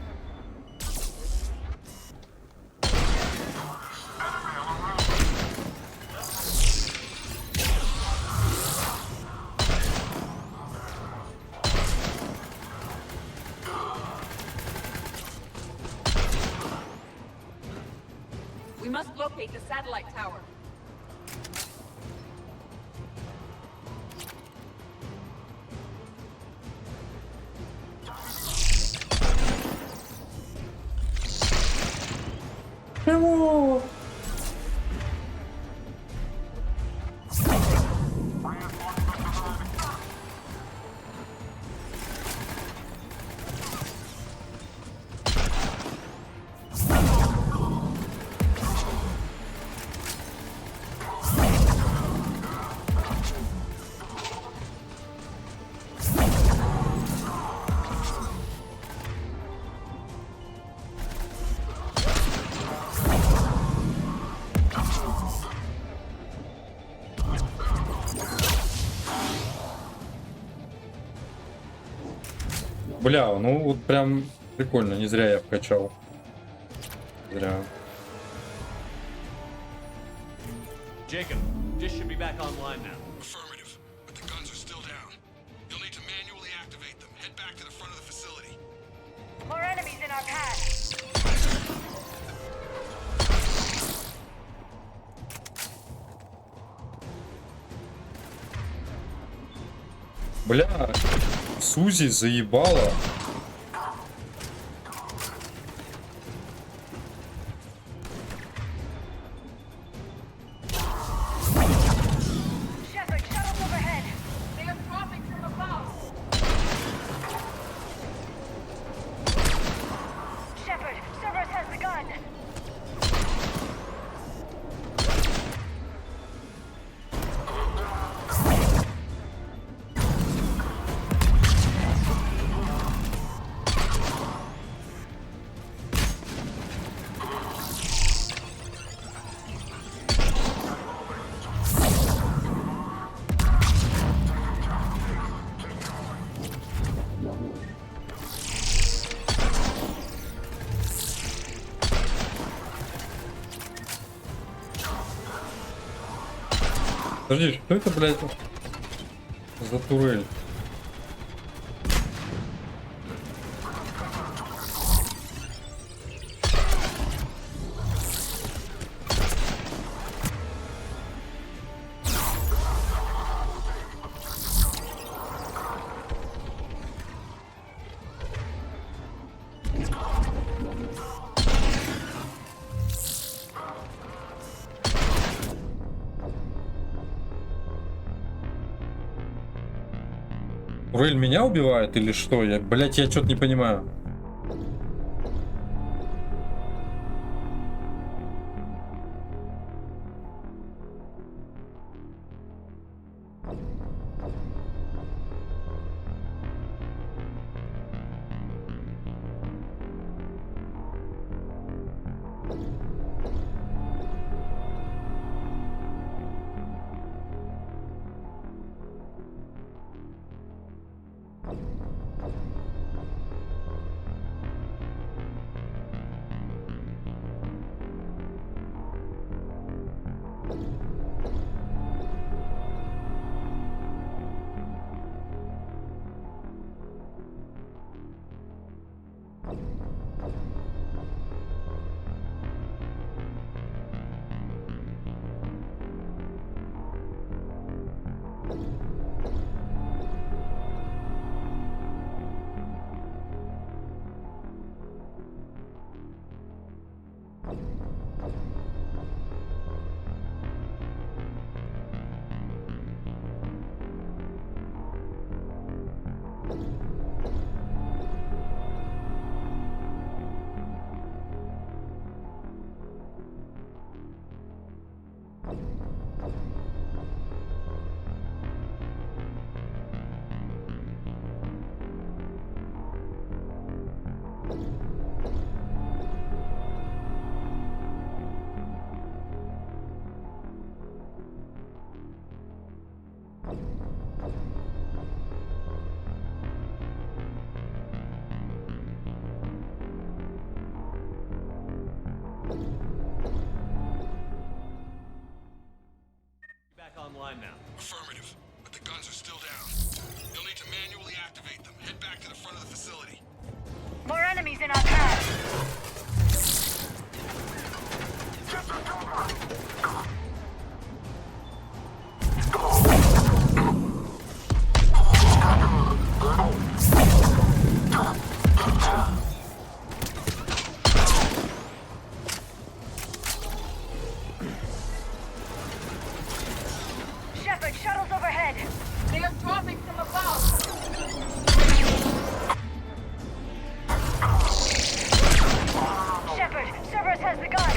We must locate the satellite tower. Чего? Бля, ну вот прям прикольно, не зря я вкачал. Зря. Jacob, dish should be back online now. Affirmative, but the guns are still down. You'll need to manually activate them. Head back to the front of the facility. More enemies in our path. Бля, Сузи заебала. Shepard, shuttles overhead. They are dropping from above. Shepard, Cerberus has the gun. Подожди, что это, блядь, за турель? Турель меня убивает или что? Я, блядь, я что-то не понимаю. Back online now. Affirmative, but the guns are still down. You'll need to manually activate them. Head back to the front of the facility. More enemies in our path. Shepard, shuttles overhead. They are dropping from above. Shepard, Cerberus has the gun.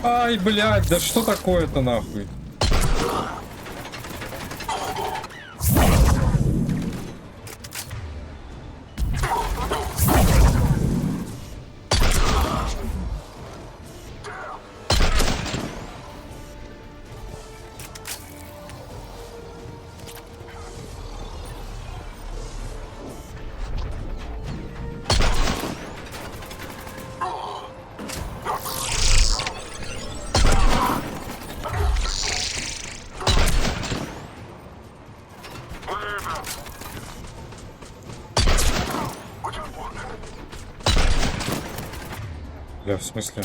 Ай, блядь, да что такое-то нахуй? Бля, в смысле?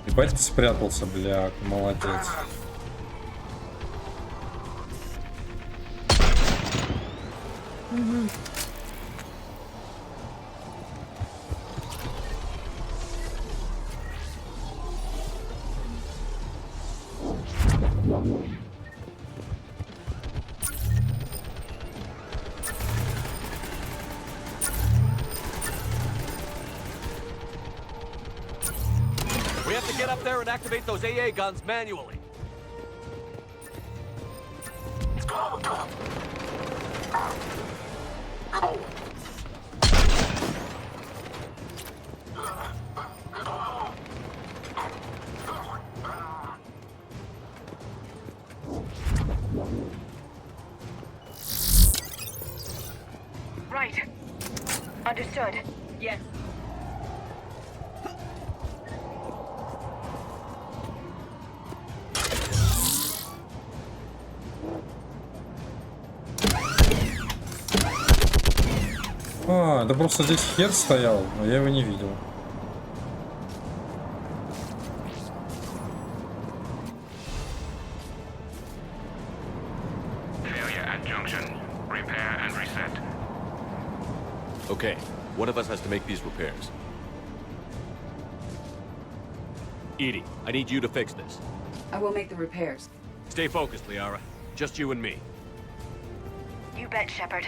Ебать, ты спрятался, бля, молодец. We have to get up there and activate those AA guns manually. Right. Understood. Yes. А, да просто здесь хер стоял, но я его не видел. Failure at junction. Repair and reset. Okay, one of us has to make these repairs. Edie, I need you to fix this. I will make the repairs. Stay focused, Liara. Just you and me. You bet, Shepard.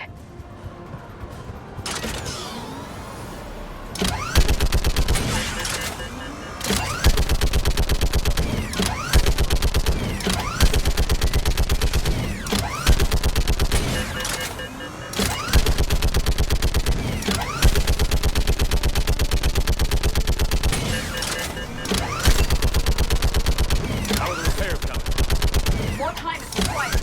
How are the repairs coming? More time is required.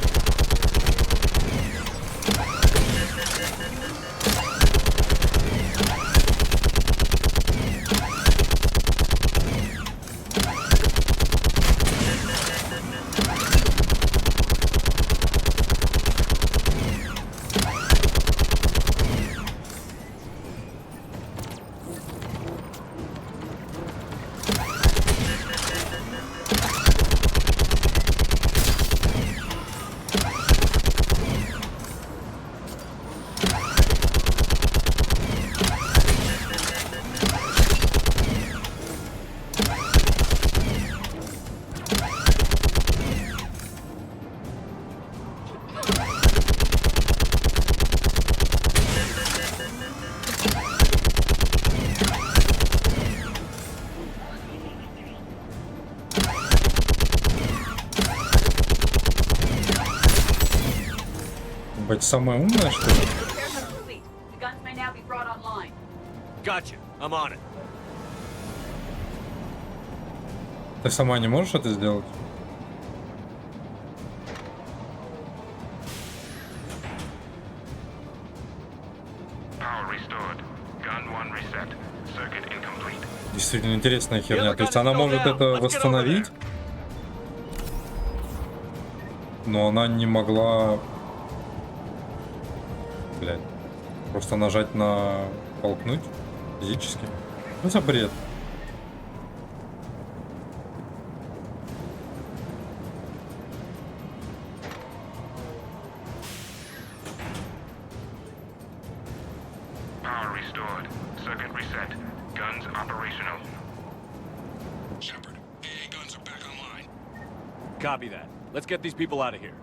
Быть самая умная, что ли? Repairs are complete. The guns may now be brought online. Gotcha. I'm on it. Ты сама не можешь это сделать? Power restored. Gun 1 reset. Circuit incomplete. Действительно интересная херня. То есть она может это восстановить, но она не могла, блядь, просто нажать на толкнуть физически. Что за бред? Power restored. Circuit reset. Guns operational. Shepard, AA guns are back online. Copy that. Let's get these people out of here.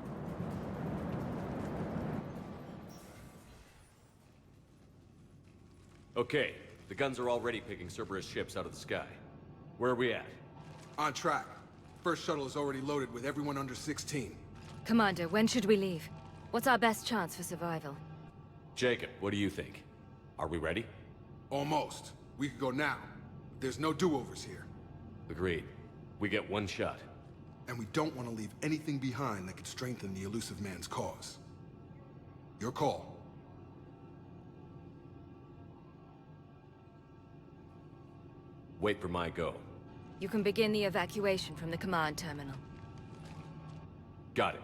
Okay, the guns are already picking Cerberus ships out of the sky. Where are we at? On track. First shuttle is already loaded with everyone under 16. Commander, when should we leave? What's our best chance for survival? Jacob, what do you think? Are we ready? Almost. We could go now. There's no do-overs here. Agreed. We get one shot. And we don't want to leave anything behind that could strengthen the elusive man's cause. Your call. Wait for my go. You can begin the evacuation from the command terminal. Got it.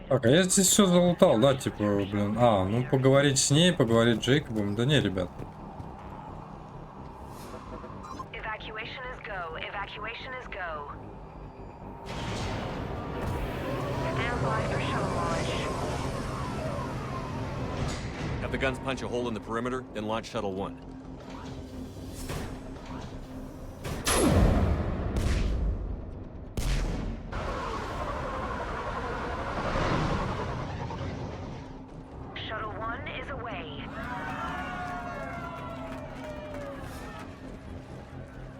Так, а я здесь все залутал, да, типа, блин. А, ну поговорить с ней, поговорить с Джейкобом. Да не, ребят. Evacuation is go. Evacuation is go. Stand by for shuttle launch. Have the guns punch a hole in the perimeter, then launch Shuttle 1. Shuttle 1 is away.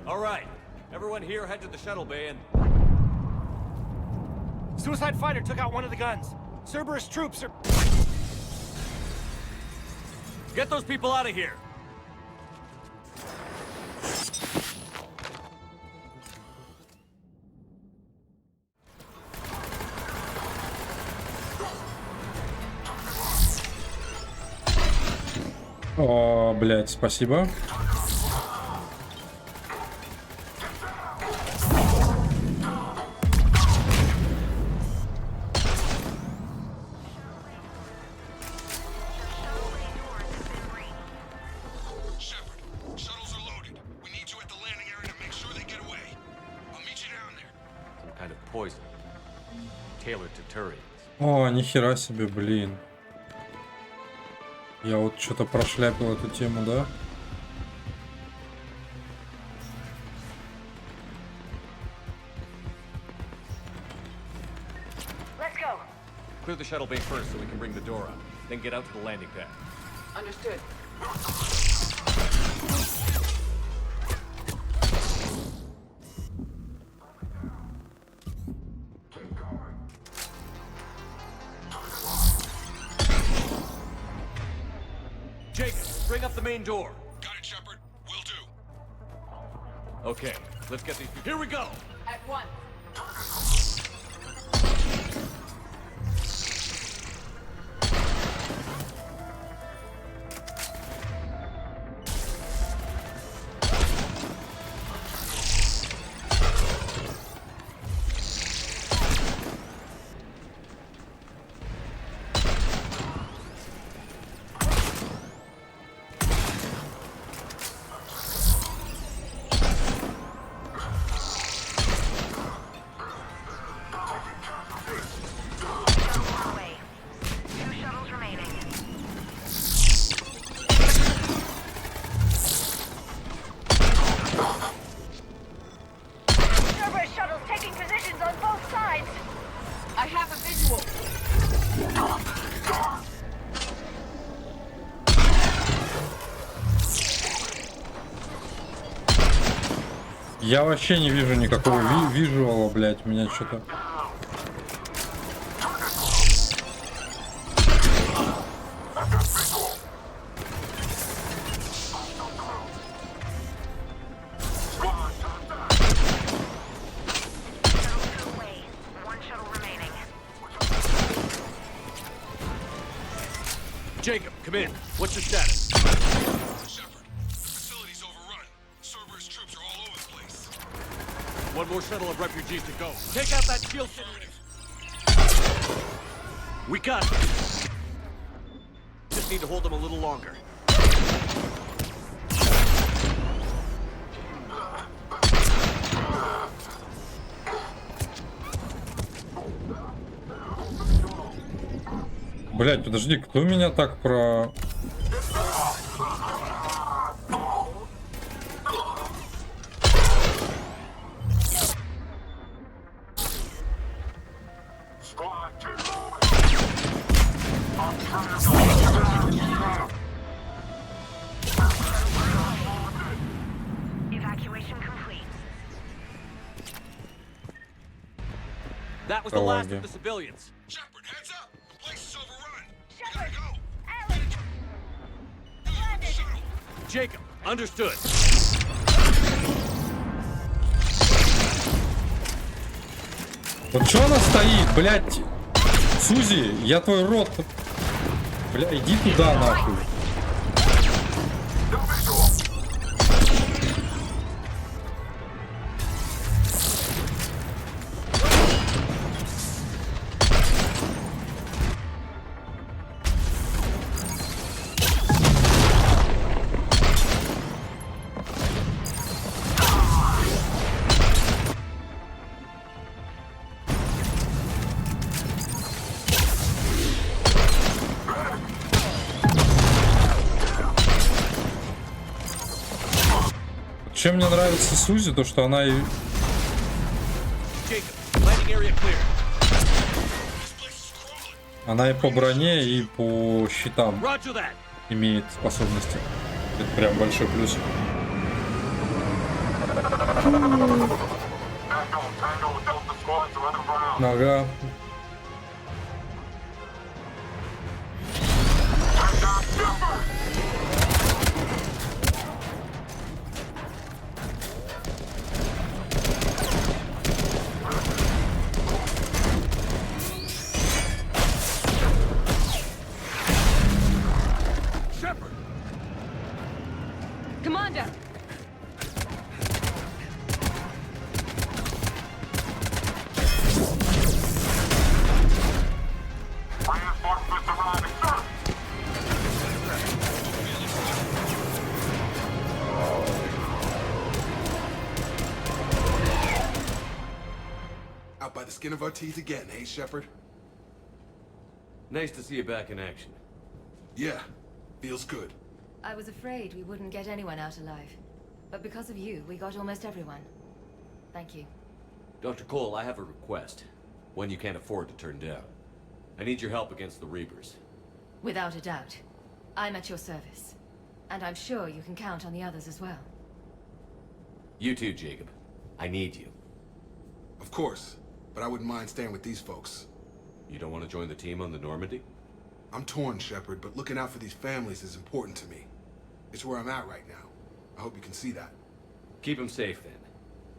All right. Everyone here head to the shuttle bay and... Suicide fighter took out one of the guns. Cerberus troops are... Get those people out of here! О, блядь, спасибо. Poison. Tailored to Turians. О, нихера себе, блин. Я вот что-то прошляпил эту тему, да? Let's go. Clear the shuttle bay first so we can bring the door up. Then get out to the landing pad. Understood. Jacob, bring up the main door. Got it, Shepard. Will do. Okay, let's get these. Here we go. At once. Cerberus shuttles taking positions on both sides. I have a visual. Я вообще не вижу никакого визуала, блядь, меня что-то... Jacob, come in. What's your status? Shepard, facility's overrun. Cerberus troops are all over the place. One more shuttle of refugees to go. Take out that shield. We got it. Just need to hold them a little longer. Блядь, подожди, кто меня так про... That was the last of the civilians. Shepard, heads up! The place is overrun. Shepard! Alex! Landed! Jacob, understood. Вот что она стоит, блядь? Сузи, я твой рот. Бля, иди туда, нахуй. Чем мне нравится Сузи, то что она и... Она и по броне, и по щитам имеет способности. Это прям большой плюс. Ага. Commander! Out by the skin of our teeth again, hey, Shepard? Nice to see you back in action. Yeah, feels good. I was afraid we wouldn't get anyone out alive. But because of you, we got almost everyone. Thank you. Dr. Cole, I have a request. One you can't afford to turn down. I need your help against the Reapers. Without a doubt. I'm at your service. And I'm sure you can count on the others as well. You too, Jacob. I need you. Of course, but I wouldn't mind staying with these folks. You don't want to join the team on the Normandy? I'm torn, Shepard, but looking out for these families is important to me. It's where I'm at right now. I hope you can see that. Keep them safe, then.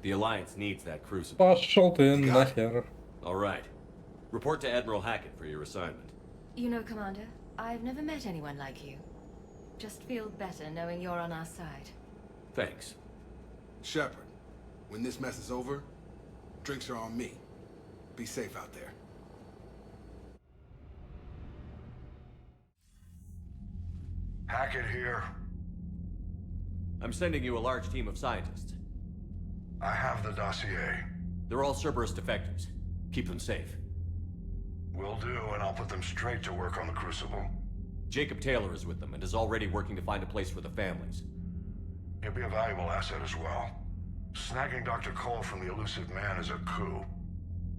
The Alliance needs that crucible. Пошел ты нахер. All right. Report to Admiral Hackett for your assignment. You know, Commander, I've never met anyone like you. Just feel better knowing you're on our side. Thanks. Shepard, when this mess is over, drinks are on me. Be safe out there. Hackett here. I'm sending you a large team of scientists. I have the dossier. They're all Cerberus defectors. Keep them safe. Will do, and I'll put them straight to work on the Crucible. Jacob Taylor is with them and is already working to find a place for the families. He'll be a valuable asset as well. Snagging Dr. Cole from the elusive man is a coup.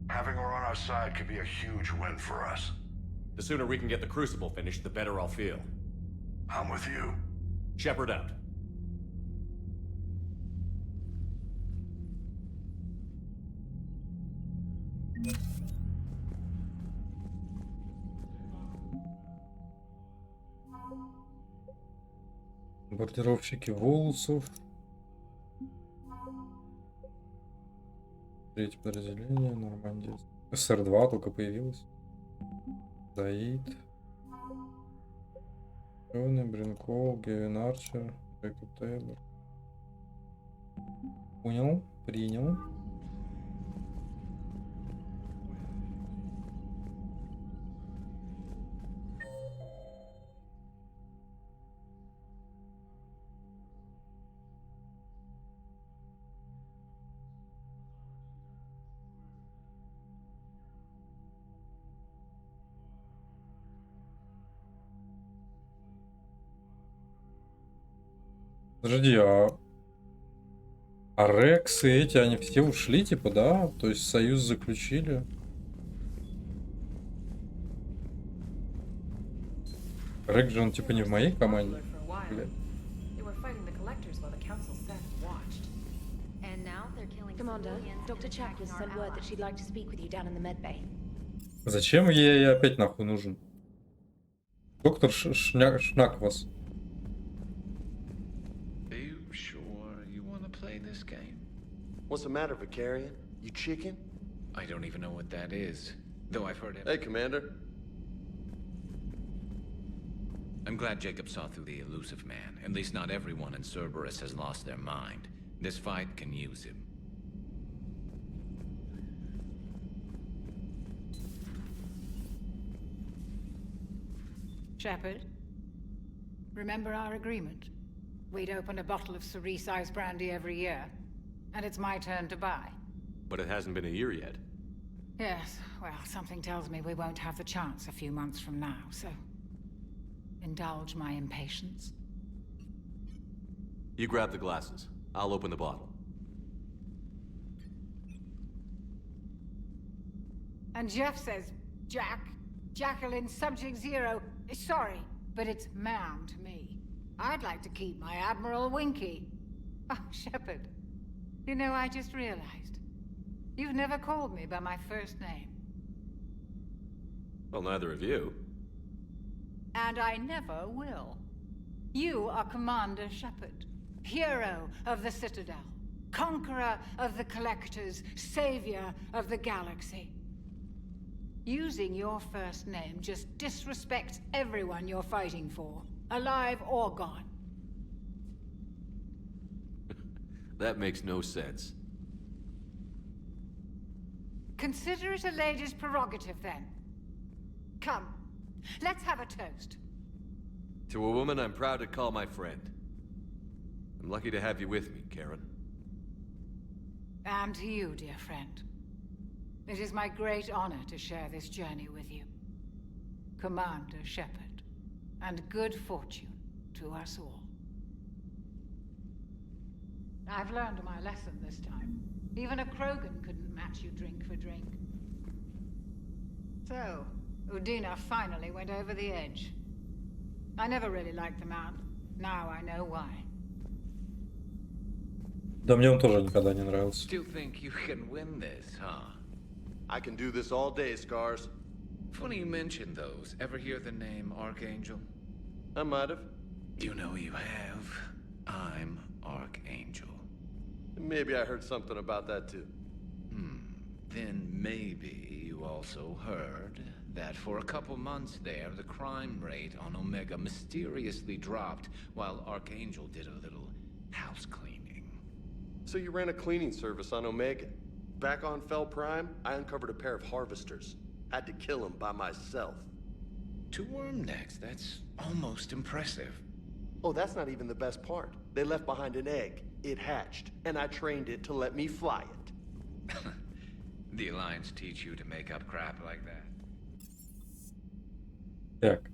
Having her on our side could be a huge win for us. The sooner we can get the Crucible finished, the better I'll feel. I'm with you. Shepard out. Бомбардировщики Волосов. Третье подразделение, Нормандия. СР-2 только появилась. Заид. Джонни, Бринкол, Гевин Арчер, Джекоб Тейлор. Понял, принял. Подожди, а Рекс и эти, они все ушли, типа, да? То есть союз заключили. Рекс же он типа не в моей команде. Блядь. Commander, Dr. Chaplin sent word that she'd like to speak with you down in the medbay. Зачем ей опять нахуй нужен? Доктор Шнак вас. Are you sure you want to play this game? What's the matter, Vicarian? You chicken? I don't even know what that is, though I've heard it. Hey, Commander. I'm glad Jacob saw through the elusive man. At least not everyone in Cerberus has lost their mind. This fight can use him. Shepard, remember our agreement? We'd open a bottle of cerise-sized brandy every year, and it's my turn to buy. But it hasn't been a year yet. Yes, well, something tells me we won't have the chance a few months from now, so... indulge my impatience. You grab the glasses. I'll open the bottle. And Jeff says, Jacqueline, Subject Zero, sorry, but it's ma'am to me. I'd like to keep my Admiral Winky. Oh, Shepard, you know, I just realized. You've never called me by my first name. Well, neither of you. And I never will. You are Commander Shepard, hero of the Citadel, conqueror of the Collectors, savior of the galaxy. Using your first name just disrespects everyone you're fighting for, alive or gone. That makes no sense. Consider it a lady's prerogative, then. Come, let's have a toast. To a woman I'm proud to call my friend. I'm lucky to have you with me, Karen. And to you, dear friend. It is my great honor to share this journey with you. Commander Shepard. And good fortune to us all. I've learned my lesson this time. Even a Krogan couldn't match you drink for drink. So, Udina finally went over the edge. I never really liked the man. Now I know why. Да мне он тоже никогда не нравился. Still think you can win this, huh? I can do this all day, Scars. Funny you mention those. Ever hear the name Archangel? I might have. You know you have. I'm Archangel. Maybe I heard something about that too. Then maybe you also heard that for a couple months there, the crime rate on Omega mysteriously dropped while Archangel did a little house cleaning. So you ran a cleaning service on Omega. Back on Fel Prime, I uncovered a pair of harvesters. Had to kill them by myself. 2 worm necks, that's almost impressive. Oh, that's not even the best part. They left behind an egg. It hatched, and I trained it to let me fly it. The Alliance teach you to make up crap like that. Так.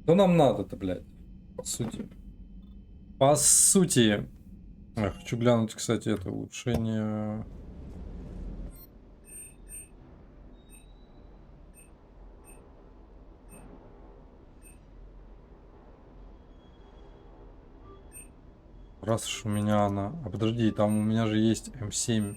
Что нам надо-то, блядь? По сути. По сути. Я хочу глянуть, кстати, это улучшение. Раз уж у меня она... А подожди, там у меня же есть М7.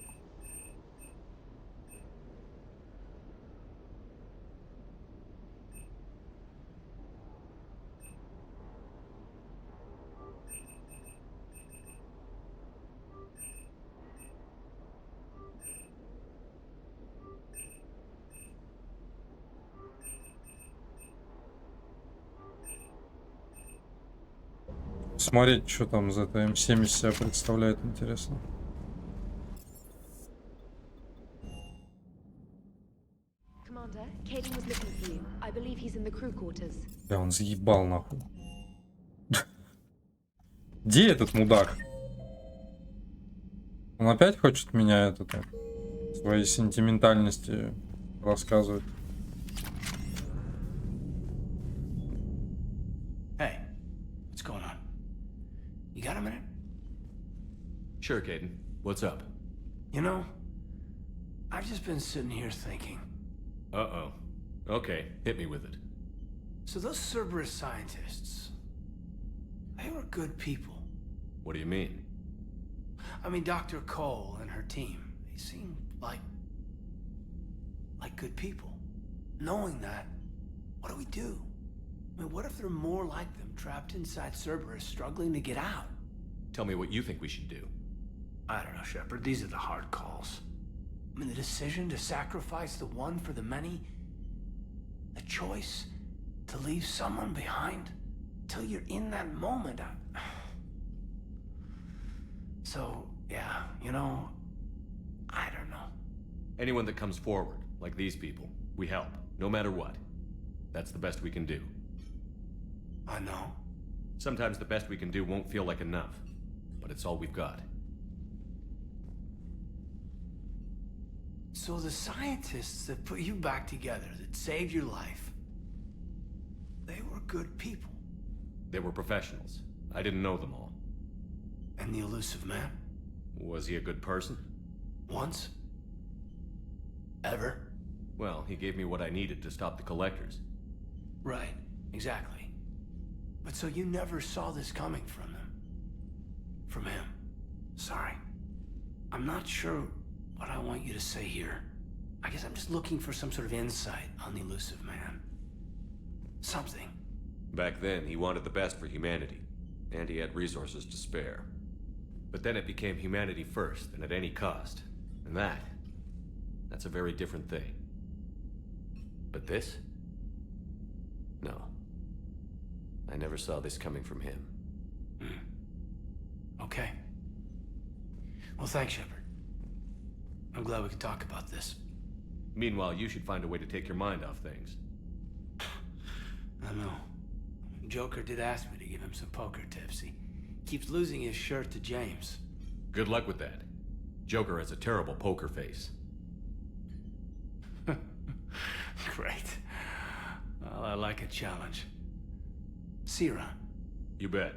Смотреть, что там за это М7 из себя представляет, интересно. Да, он заебал нахуй. Где этот мудак? Он опять хочет меня это свои сентиментальности рассказывать. You got a minute? Sure, Caden. What's up? You know, I've just been sitting here thinking. Uh-oh. Okay, hit me with it. So those Cerberus scientists, they were good people. What do you mean? I mean, Dr. Cole and her team, they seem like good people. Knowing that, what do we do? I mean, what if there are more like them trapped inside Cerberus struggling to get out? Tell me what you think we should do. I don't know, Shepard. These are the hard calls. I mean, the decision to sacrifice the one for the many, the choice to leave someone behind till you're in that moment. So, yeah, you know, I don't know. Anyone that comes forward, like these people, we help, no matter what. That's the best we can do. I know. Sometimes the best we can do won't feel like enough, but it's all we've got. So the scientists that put you back together, that saved your life, they were good people. They were professionals. I didn't know them all. And the elusive man? Was he a good person? Once? Ever? Well, he gave me what I needed to stop the collectors. Right, exactly. But so you never saw this coming from them? From him? Sorry. I'm not sure what I want you to say here. I guess I'm just looking for some sort of insight on the elusive man. Something. Back then, he wanted the best for humanity, and he had resources to spare. But then it became humanity first, and at any cost. And that's a very different thing. But this? No. I never saw this coming from him. Okay. Well, thanks, Shepard. I'm glad we could talk about this. Meanwhile, you should find a way to take your mind off things. I know. Joker did ask me to give him some poker tips. He keeps losing his shirt to James. Good luck with that. Joker has a terrible poker face. Great. Well, I like a challenge. See you around. You bet.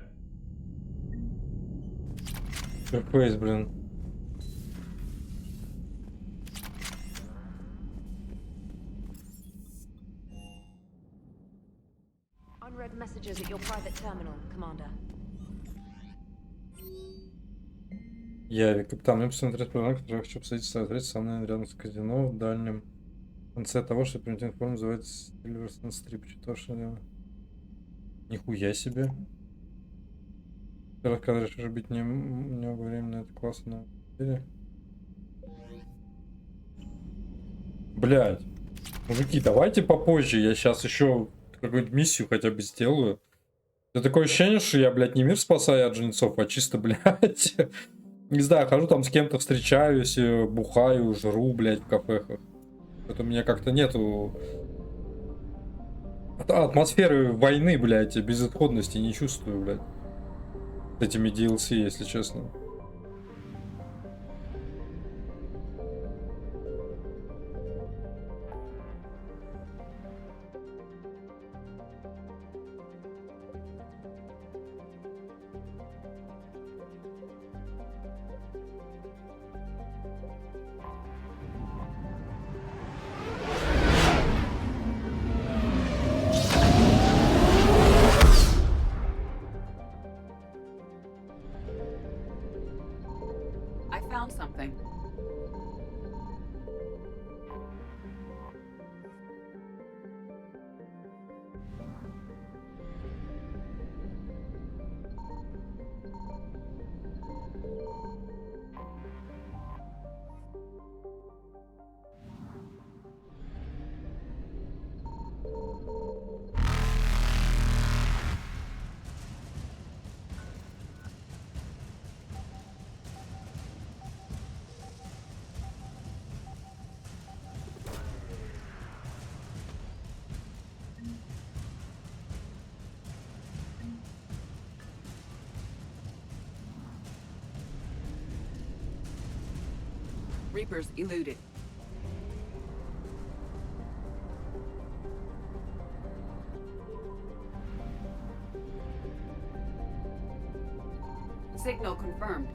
Сюрприз, блин. Unread messages at your private terminal, Commander. Я капитан, мы посмотрели программу, который хочу посадить смотреть самое рядом с казино в дальнем конце того, что примитивная форма называется Silverstone Strip. Что ж, нихуя себе. Первый кадр решил бить не во время, это классно. Блядь. Мужики, давайте попозже, я сейчас еще какую-нибудь миссию хотя бы сделаю. Это такое ощущение, что я, блядь, не мир спасаю от жнецов, а чисто, блядь, не знаю, хожу там с кем-то встречаюсь, бухаю, жру, блядь, в кафехах. Это у меня как-то нету атмосферы войны, блядь, безысходности не чувствую, блядь. С этими DLC, если честно. I found something. Reapers eluded. Signal confirmed.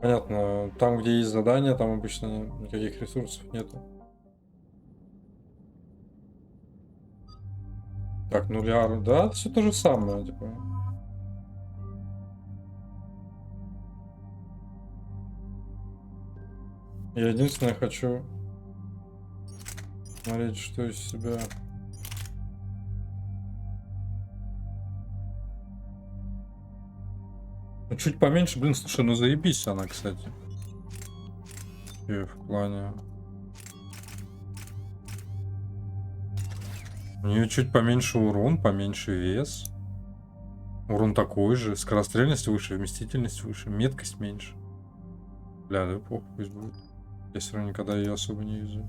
Понятно. Там, где есть задания, там обычно никаких ресурсов нету. Так, нуляр, да, все то же самое, типа. Я единственное хочу смотреть, что из себя. Ну, чуть поменьше, блин, слушай, ну заебись она, кстати. И в плане. У нее чуть поменьше урон, поменьше вес. Урон такой же, скорострельность выше, вместительность выше, меткость меньше. Бля, да похуй, пусть будет. Я все равно никогда ее особо не юзаю.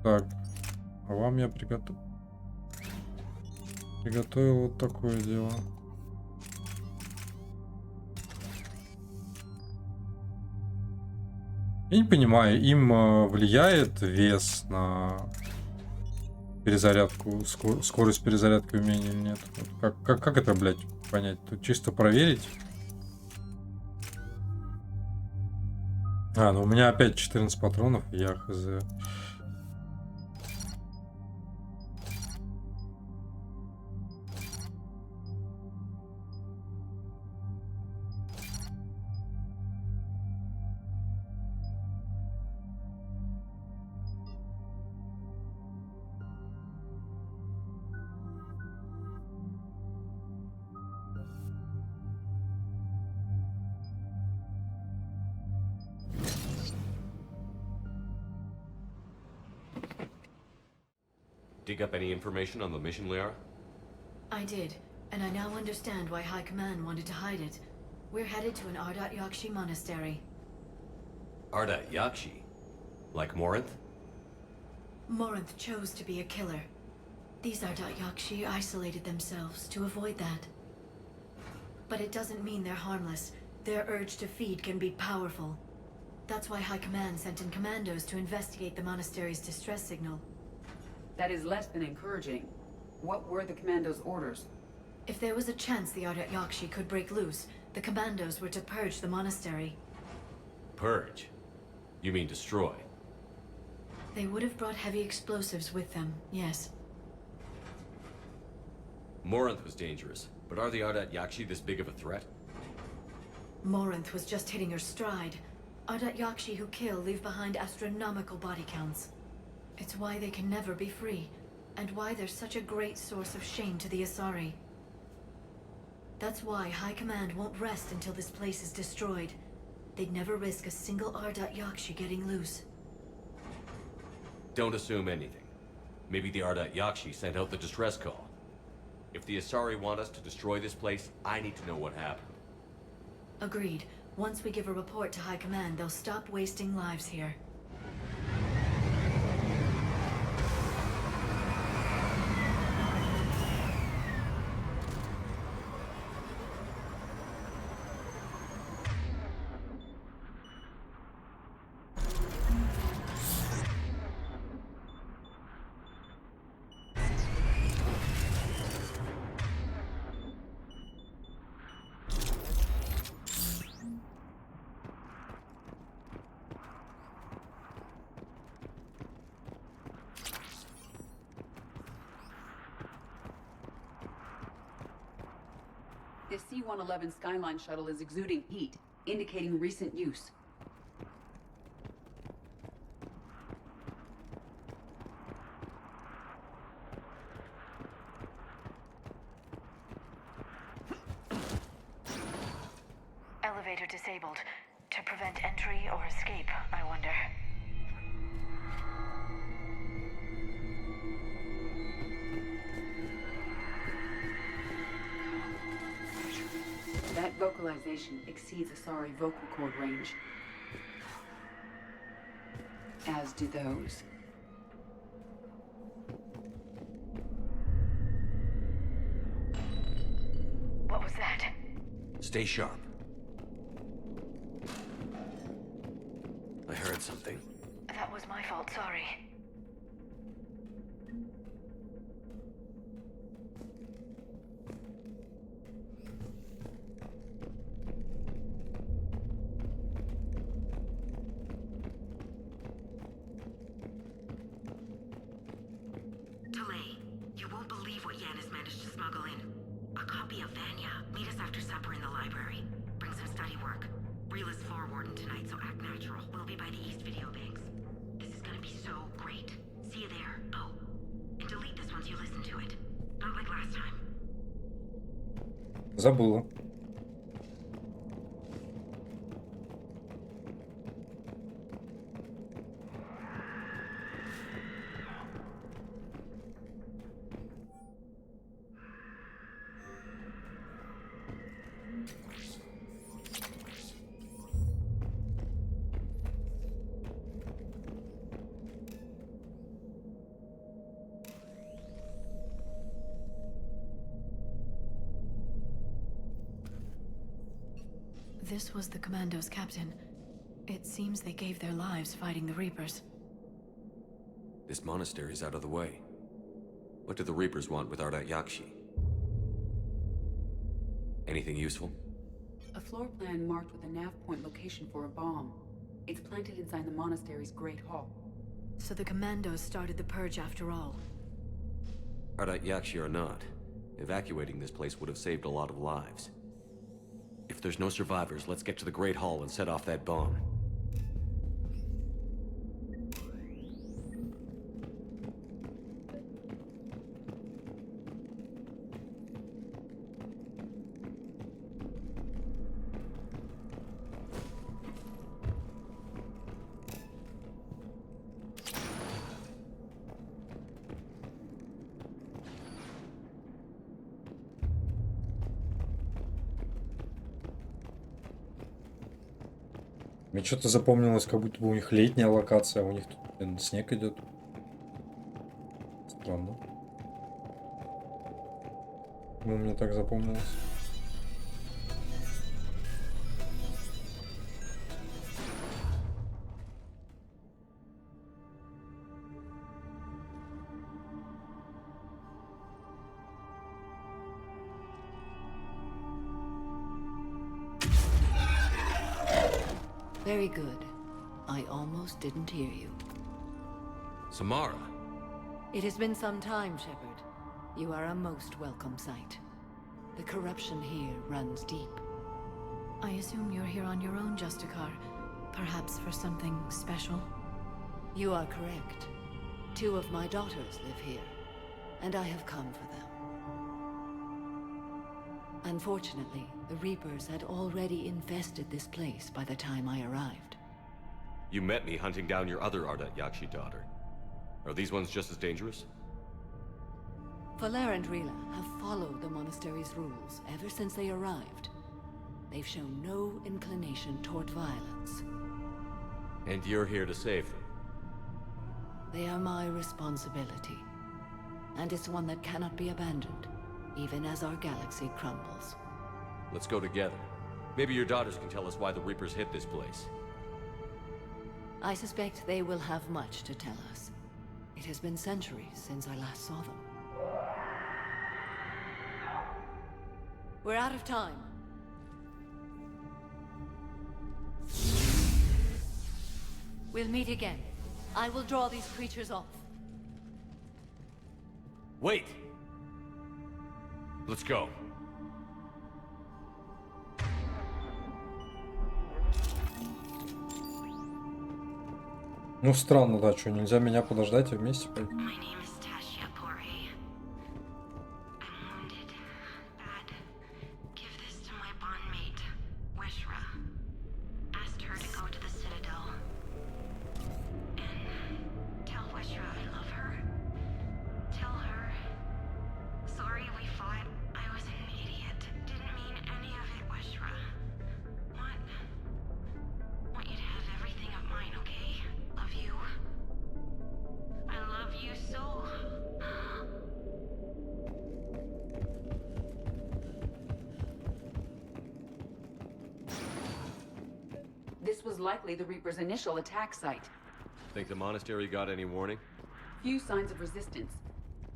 Так, а вам я приготовил вот такое дело. Я не понимаю, им влияет вес на перезарядку, скорость перезарядки умений или нет? Вот как это, блядь, понять? Тут чисто проверить? А, ну у меня опять 14 патронов, я хз. Dig up any information on the mission, Liara? I did, and I now understand why High Command wanted to hide it. We're headed to an Ardat Yakshi monastery. Ardat Yakshi? Like Morinth? Morinth chose to be a killer. These Ardat Yakshi isolated themselves to avoid that. But it doesn't mean they're harmless. Their urge to feed can be powerful. That's why High Command sent in commandos to investigate the monastery's distress signal. That is less than encouraging. What were the commandos' orders? If there was a chance the Ardat Yakshi could break loose, the commandos were to purge the monastery. Purge? You mean destroy? They would have brought heavy explosives with them, yes. Morinth was dangerous, but are the Ardat Yakshi this big of a threat? Morinth was just hitting her stride. Ardat Yakshi who kill leave behind astronomical body counts. It's why they can never be free, and why they're such a great source of shame to the Asari. That's why High Command won't rest until this place is destroyed. They'd never risk a single Ardat Yakshi getting loose. Don't assume anything. Maybe the Ardat Yakshi sent out the distress call. If the Asari want us to destroy this place, I need to know what happened. Agreed. Once we give a report to High Command, they'll stop wasting lives here. The C-111 Skyline shuttle is exuding heat, indicating recent use. Elevator disabled. To prevent entry or escape, I wonder. That vocalization exceeds Asari vocal cord range. As do those. What was that? Stay sharp. I heard something. That was my fault, sorry. smuggle in. A copy of Vanya. Meet us after supper in the library. Bring some study work. Reela's floor warden tonight, so act natural. We'll be by the East Video Banks. This is gonna be so great. See you there. Oh, and delete this once you listen to it. Not like last time. Забыла. This was the Commando's captain. It seems they gave their lives fighting the Reapers. This monastery's out of the way. What do the Reapers want with Ardat Yakshi? Anything useful? A floor plan marked with a nav point location for a bomb. It's planted inside the monastery's Great Hall. So the Commandos started the purge after all. Ardat Yakshi or not, evacuating this place would have saved a lot of lives. If there's no survivors, let's get to the Great Hall and set off that bomb. Мне что-то запомнилось, как будто бы у них летняя локация, а у них тут, блин, снег идет. Странно. Ну, мне так запомнилось. Very good. I almost didn't hear you. Samara? It has been some time, Shepard. You are a most welcome sight. The corruption here runs deep. I assume you're here on your own, Justicar. Perhaps for something special? You are correct. 2 of my daughters live here, and I have come for them. Unfortunately, the Reapers had already infested this place by the time I arrived. You met me hunting down your other Ardat Yakshi daughter. Are these ones just as dangerous? Valer and Reela have followed the monastery's rules ever since they arrived. They've shown no inclination toward violence. And you're here to save them? They are my responsibility. And it's one that cannot be abandoned, even as our galaxy crumbles. Let's go together. Maybe your daughters can tell us why the Reapers hit this place. I suspect they will have much to tell us. It has been centuries since I last saw them. We're out of time. We'll meet again. I will draw these creatures off. Wait! Let's go. Ну странно, да, что нельзя меня подождать и вместе пойти. This was likely the Reaper's initial attack site. Think the monastery got any warning? Few signs of resistance.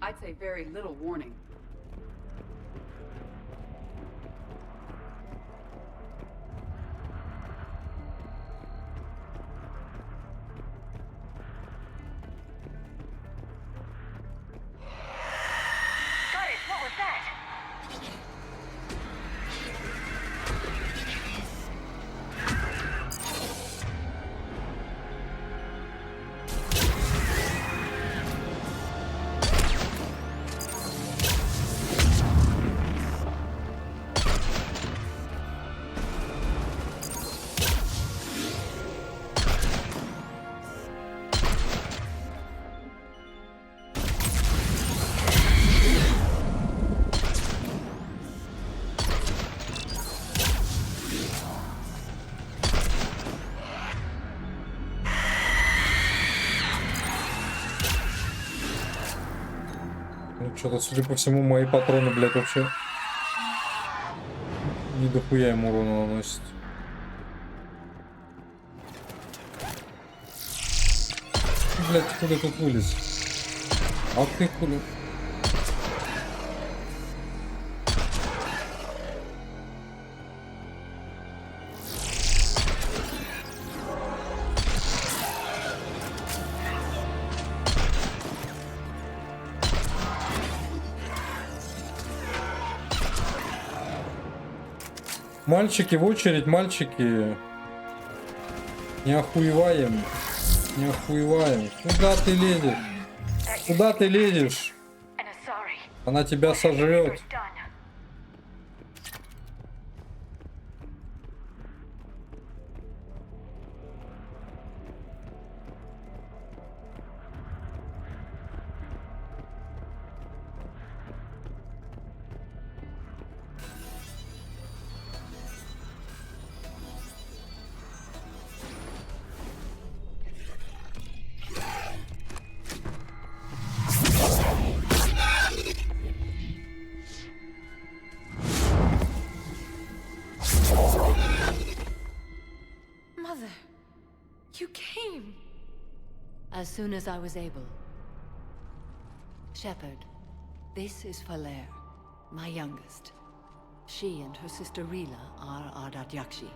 I'd say very little warning. Got it. What was that? Что-то, судя по всему, мои патроны, блядь, вообще не дохуя им урона наносят. Блядь, куда тут вылез? А ты куда? Мальчики, в очередь, мальчики. Не охуеваем. Не охуеваем. Куда ты лезешь? Куда ты лезешь? Она тебя сожрет. Mother, you came. As soon as I was able. Shepard, this is Falere, my youngest. She and her sister Rila are Ardat Yakshi.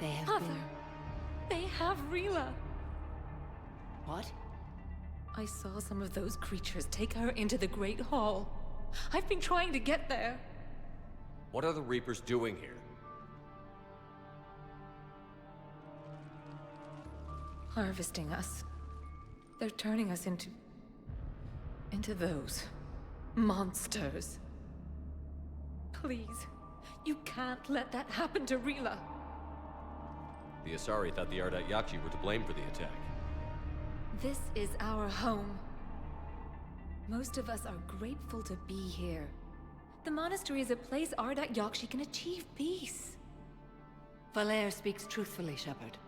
They have been... They have Rila. What? I saw some of those creatures take her into the Great Hall. I've been trying to get there. What are the Reapers doing here? Harvesting us. They're turning us into those monsters. Please, you can't let that happen to Rila. The Asari thought the Ardat Yakshi were to blame for the attack. This is our home. Most of us are grateful to be here. The monastery is a place Ardat Yakshi can achieve peace. Falere speaks truthfully, Shepard.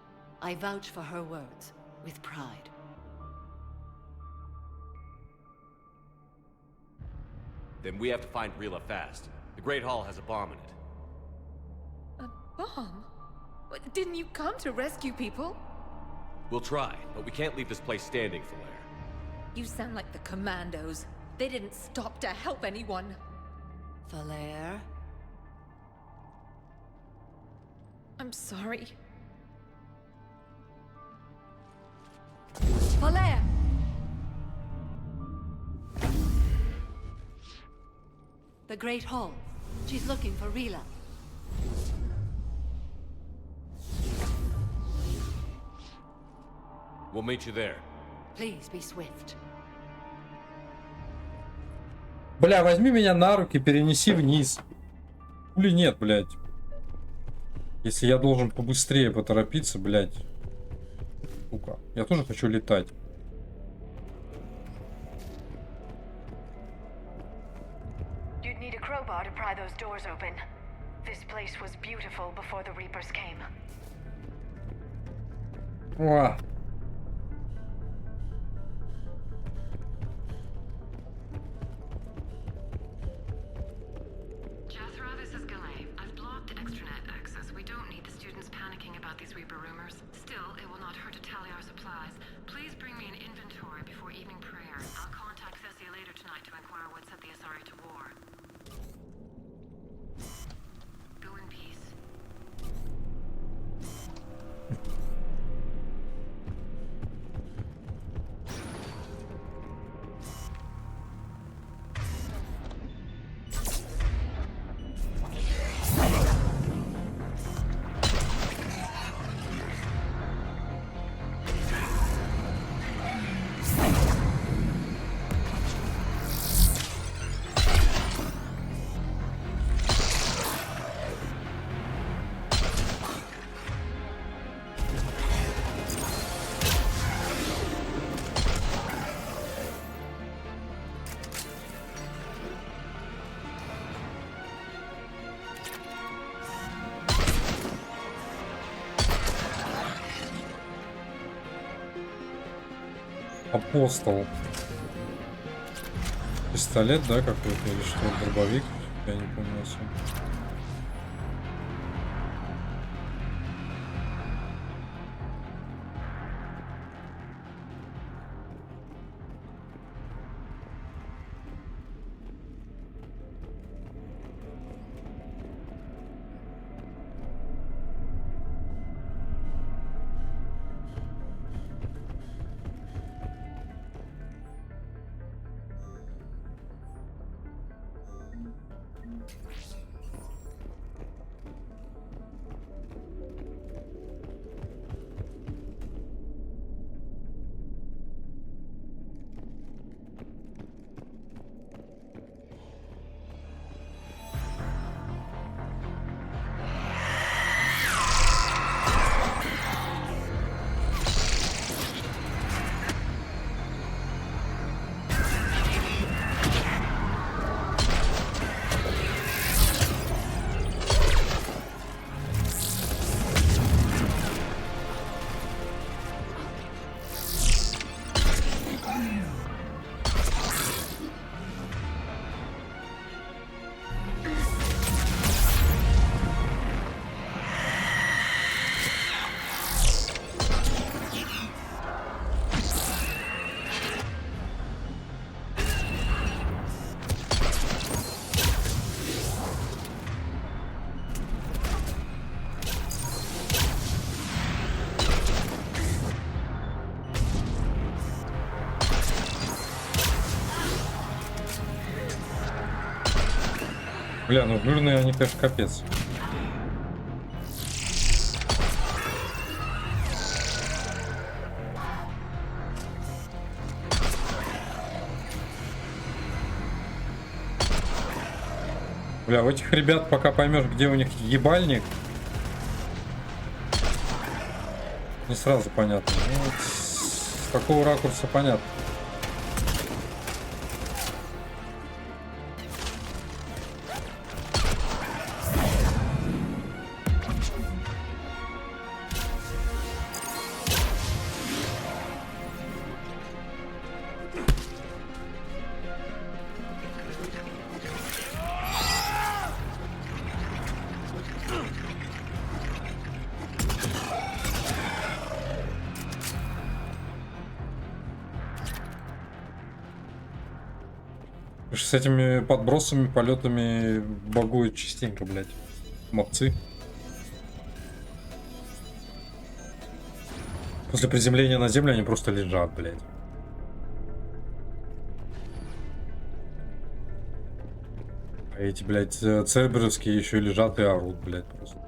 I vouch for her words, with pride. Then we have to find Rila fast. The Great Hall has a bomb in it. A bomb? Didn't you come to rescue people? We'll try, but we can't leave this place standing, Falere. You sound like the Commandos. They didn't stop to help anyone. Falere? I'm sorry. Falere! The Great Hall. She's looking for Rila. We'll meet you there. Please be swift. Бля, возьми меня на руки, перенеси вниз. Или нет, блядь. Если я должен побыстрее поторопиться, блядь. Сука. Я тоже хочу летать. You'd need a crowbar to pry those doors open. This place was beautiful before the Reapers came. О. Jethro, this is Galay. I've blocked extranet access. We don't need the students panicking about these Reaper rumors. Still, it will not hurt to tally our supplies. Please bring me an inventory before evening prayer. I'll contact Thessia later tonight to inquire what set the Asari to war. Go in peace. Апостол. Пистолет, да, какой-то или что? Дробовик? Я не помню особо. Бля, ну блюрные они, конечно, капец. Бля, у этих ребят пока поймешь, где у них ебальник, не сразу понятно. Ну, вот с какого ракурса понятно. С этими подбросами, полетами багуют частенько, блядь. Мопцы. После приземления на землю они просто лежат, блядь. А эти, блядь, церберовские еще лежат и орут, блядь, просто.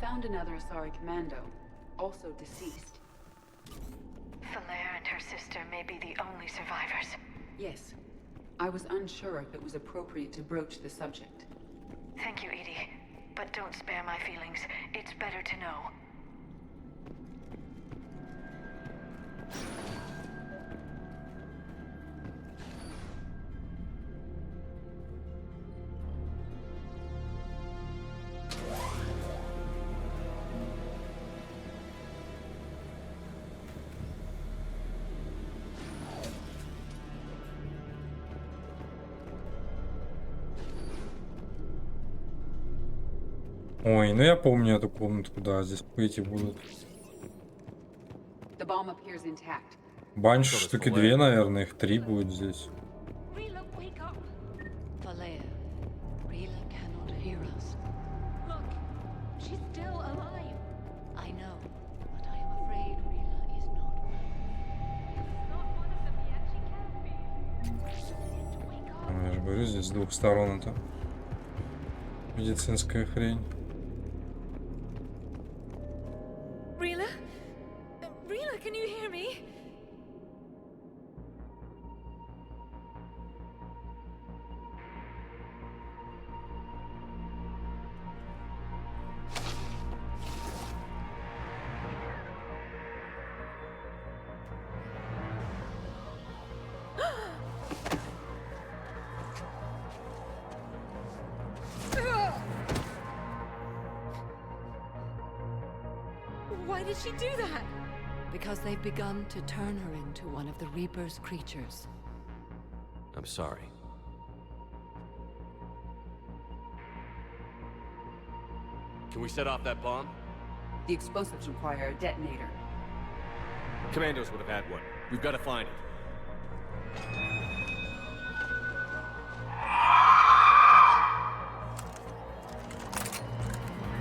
Found another Asari commando, also deceased. Falaire and her sister may be the only survivors. Yes. I was unsure if it was appropriate to broach the subject. Thank you, Edie. But don't spare my feelings. It's better to know. Ой, ну я помню эту комнатку, да, здесь эти будут. Банш штуки 2, наверное, их 3 будет здесь. Я же говорю, здесь с двух сторон это медицинская хрень. Can you hear me? Why did she do that? Because they've begun to turn her into one of the Reaper's creatures. I'm sorry. Can we set off that bomb? The explosives require a detonator. Commandos would have had one. We've got to find it.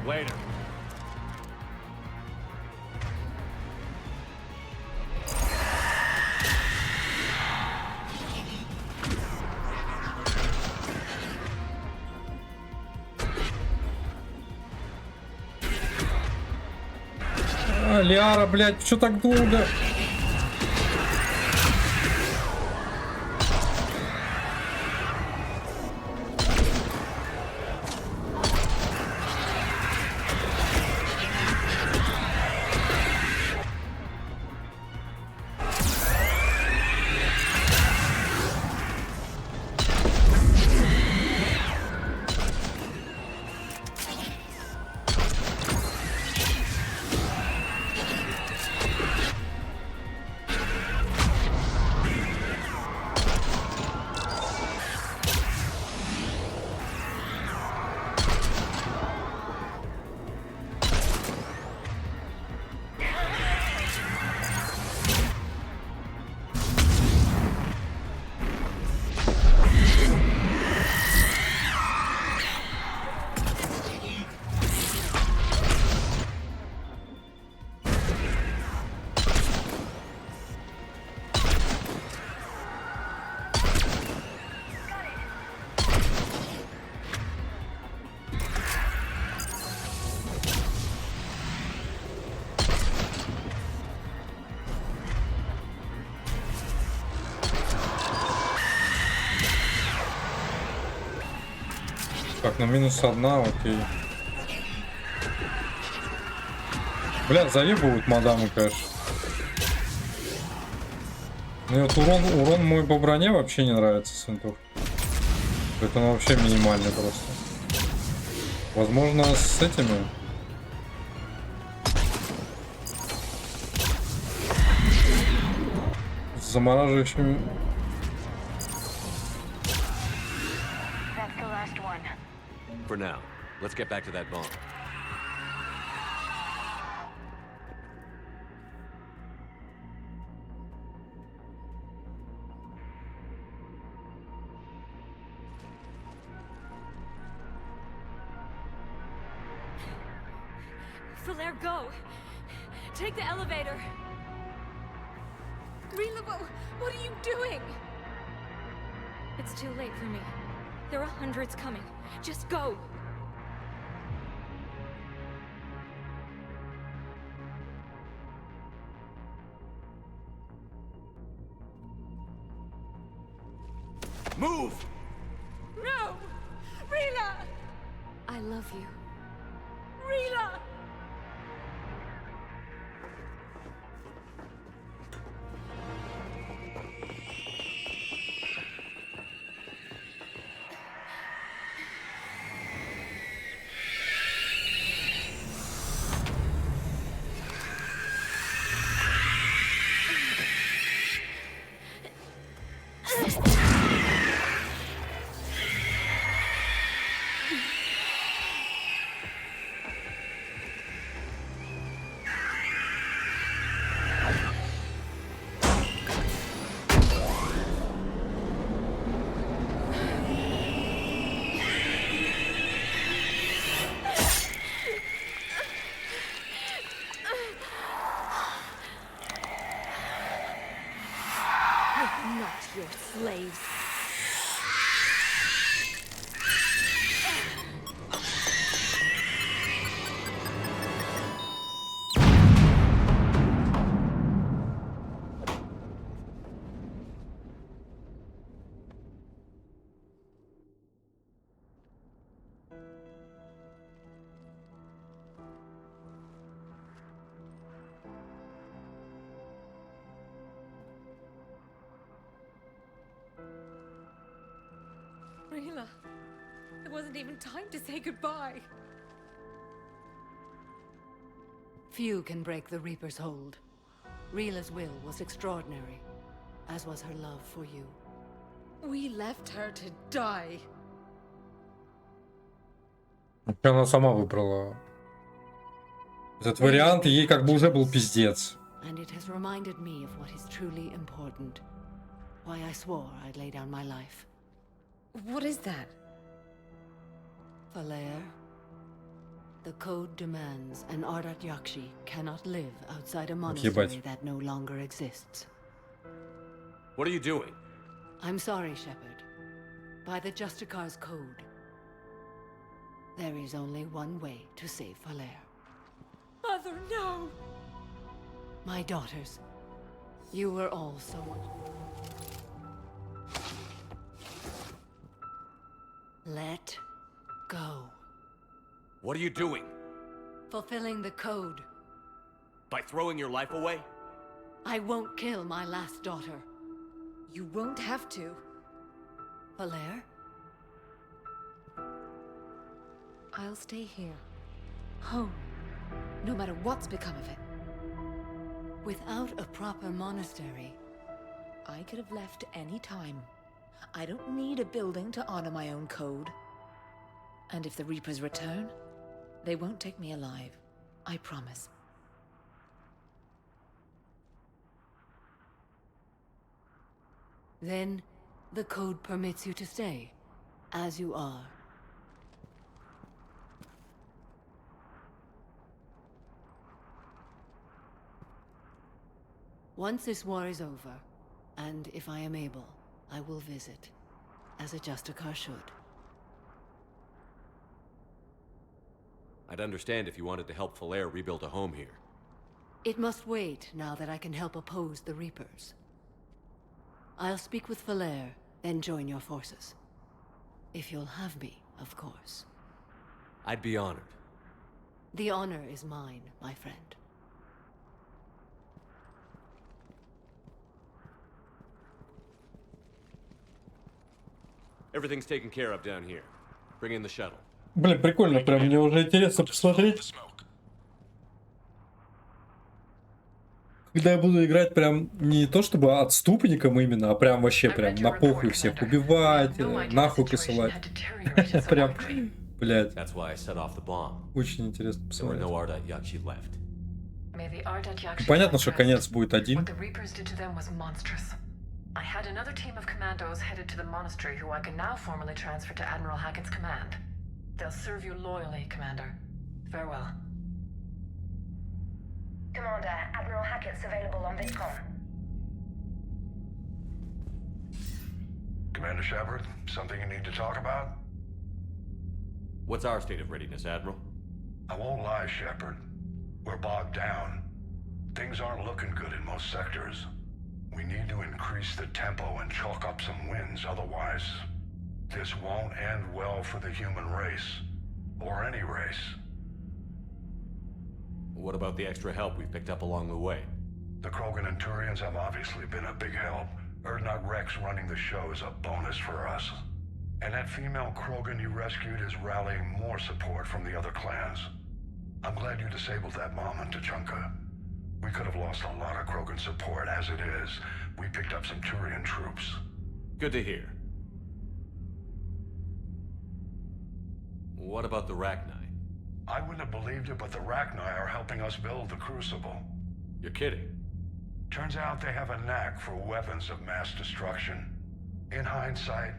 Later. Лиара, блядь, что так долго? Так, на минус одна, окей. Бля, заебывают мадамы, конечно. Ну вот урон мой по броне вообще не нравится с винтовки. Это он вообще минимальный просто. Возможно, с этими... С замораживающими... For now, let's get back to that bomb. Flair, go! Take the elevator! Rila, what are you doing? It's too late for me. There are hundreds coming. Just go! Move! No! Rila! I love you. Rila! Not your slaves. Rila, there wasn't even time to say goodbye. Few can break the Reaper's hold. Rila's will was extraordinary, as was her love for you. We left her to die. Она сама выбрала этот вариант, и ей как бы уже был пиздец. And it has reminded me of what is truly important. Why I swore I'd lay down my life. What is that? Falair. The code demands an Ardat Yakshi cannot live outside a monastery that no longer exists. What are you doing? I'm sorry, Shepard. By the Justicar's code, there is only one way to save Falair. Mother, no! My daughters, you were all so much. Let go. What are you doing? Fulfilling the code. By throwing your life away? I won't kill my last daughter. You won't have to. Falair? I'll stay here. Home. No matter what's become of it. Without a proper monastery, I could have left any time. I don't need a building to honor my own code. And if the Reapers return, they won't take me alive. I promise. Then, the code permits you to stay, as you are. Once this war is over, and if I am able, I will visit, as a Justicar should. I'd understand if you wanted to help Falair rebuild a home here. It must wait now that I can help oppose the Reapers. I'll speak with Falair, then join your forces. If you'll have me, of course. I'd be honored. The honor is mine, my friend. Everything's taken care of down here. Bring in the shuttle. Блин, прикольно, прям мне уже интересно посмотреть. Когда я буду играть прям не то чтобы отступником именно, а прям вообще прям на похуй всех убивать, нахуй посылать. Прям, блядь. Очень интересно посмотреть. Понятно, что конец будет один. I had another team of commandos headed to the monastery who I can now formally transfer to Admiral Hackett's command. They'll serve you loyally, Commander. Farewell. Commander, Admiral Hackett's available on VidCom. Commander Shepard, something you need to talk about? What's our state of readiness, Admiral? I won't lie, Shepard. We're bogged down. Things aren't looking good in most sectors. We need to increase the tempo and chalk up some wins, otherwise this won't end well for the human race. Or any race. What about the extra help we picked up along the way? The Krogan and Turians have obviously been a big help. Erdnot Rex running the show is a bonus for us. And that female Krogan you rescued is rallying more support from the other clans. I'm glad you disabled that mom in Tachanka. We could have lost a lot of Krogan support as it is. We picked up some Turian troops. Good to hear. What about the Rachni? I wouldn't have believed it, but the Rachni are helping us build the Crucible. You're kidding. Turns out they have a knack for weapons of mass destruction. In hindsight,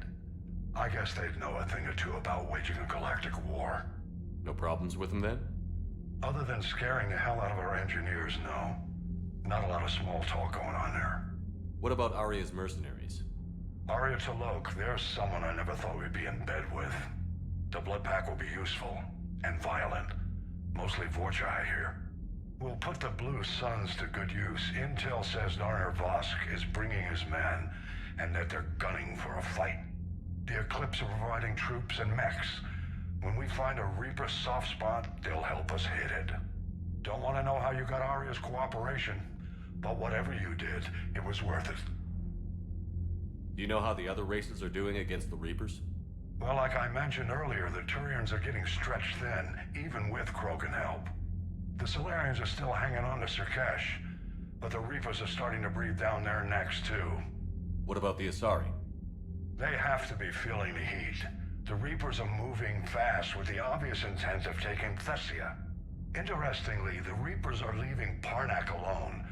I guess they'd know a thing or two about waging a galactic war. No problems with them then? Other than scaring the hell out of our engineers, no. Not a lot of small talk going on there. What about Arya's mercenaries? Arya Talok, they're someone I never thought we'd be in bed with. The blood pack will be useful. And violent. Mostly Vorcha, I hear. We'll put the Blue Suns to good use. Intel says Narner Vosk is bringing his men, and that they're gunning for a fight. The Eclipse are providing troops and mechs. When we find a Reaper soft spot, they'll help us hit it. Don't want to know how you got Arya's cooperation, but whatever you did, it was worth it. Do you know how the other races are doing against the Reapers? Well, like I mentioned earlier, the Turians are getting stretched thin, even with Krogan help. The Solarians are still hanging on to Sirkesh, but the Reapers are starting to breathe down their necks too. What about the Asari? They have to be feeling the heat. The Reapers are moving fast with the obvious intent of taking Thessia. Interestingly, the Reapers are leaving Parnak alone.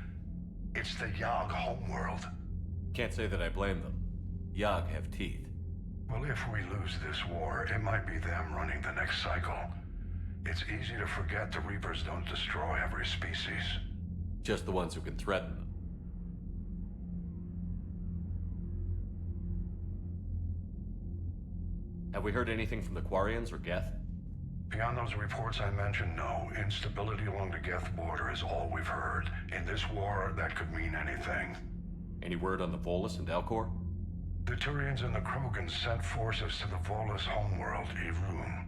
It's the Yogg homeworld. Can't say that I blame them. Yogg have teeth. Well, if we lose this war, it might be them running the next cycle. It's easy to forget the Reapers don't destroy every species. Just the ones who can threaten them. Have we heard anything from the Quarians or Geth? Beyond those reports I mentioned, no. Instability along the Geth border is all we've heard. In this war, that could mean anything. Any word on the Volus and Elcor? The Turians and the Krogans sent forces to the Volus homeworld, Irun.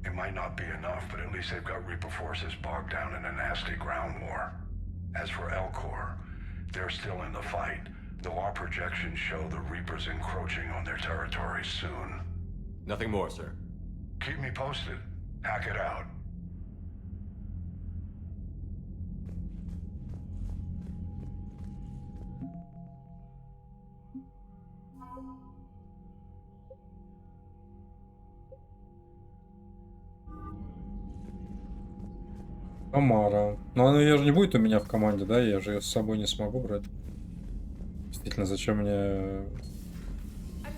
It might not be enough, but at least they've got Reaper forces bogged down in a nasty ground war. As for Elcor, they're still in the fight, though our projections show the Reapers encroaching on their territory soon. Nothing more, sir. Keep me posted. Hack it out. Самара. Но ее же не будет у меня в команде, да? Я же ее с собой не смогу брать. Действительно, зачем мне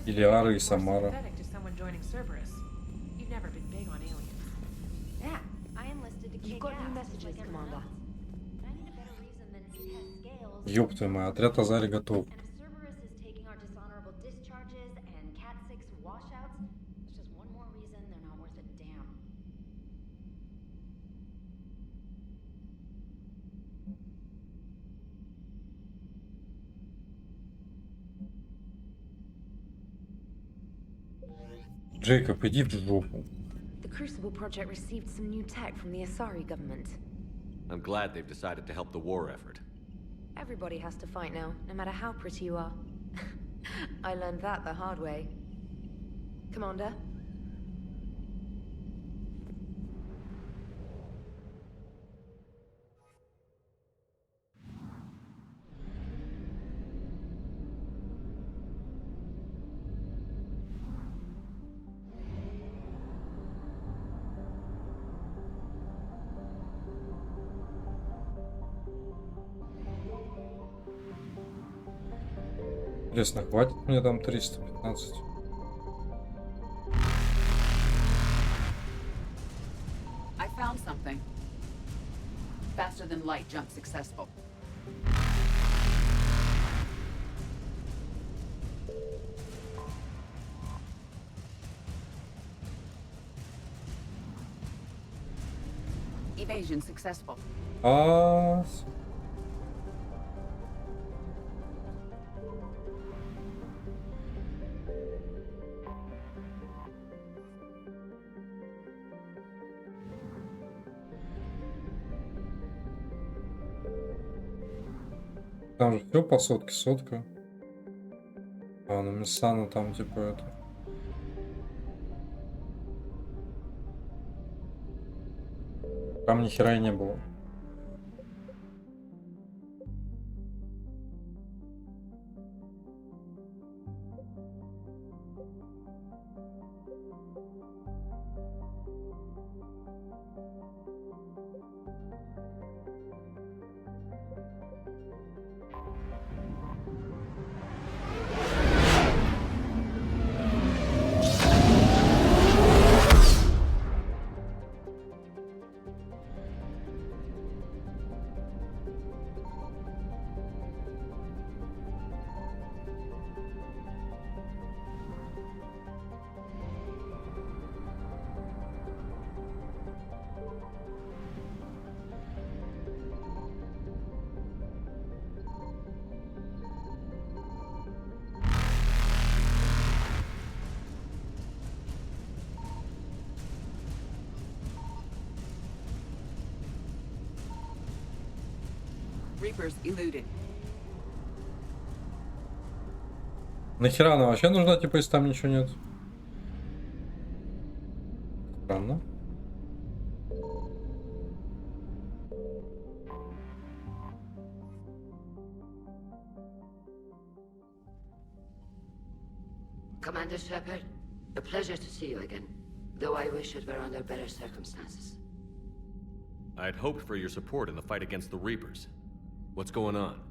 Илиара и Самара? Ёб твою мать, отряд Азари готов. Джейкоб, иди в жопу. The Crucible project received some new tech from the Asari government. I'm glad they've decided to help the war effort. Everybody has to fight now, no matter how pretty you are. I learned that the hard way. Commander? Интересно, хватит мне там 315? I found something. Faster than light jump successful. Evasion successful. Там же все по сотке, сотка. А, ну Мессана там типа это. Там ни хера и не было. Reapers eluded. Нахера она вообще нужна, типа, если там ничего нет? Странно. Commander Shepard, a pleasure to see you again. Though I wish it were under better circumstances. I'd hoped for your support in the fight against the Reapers. What's going on?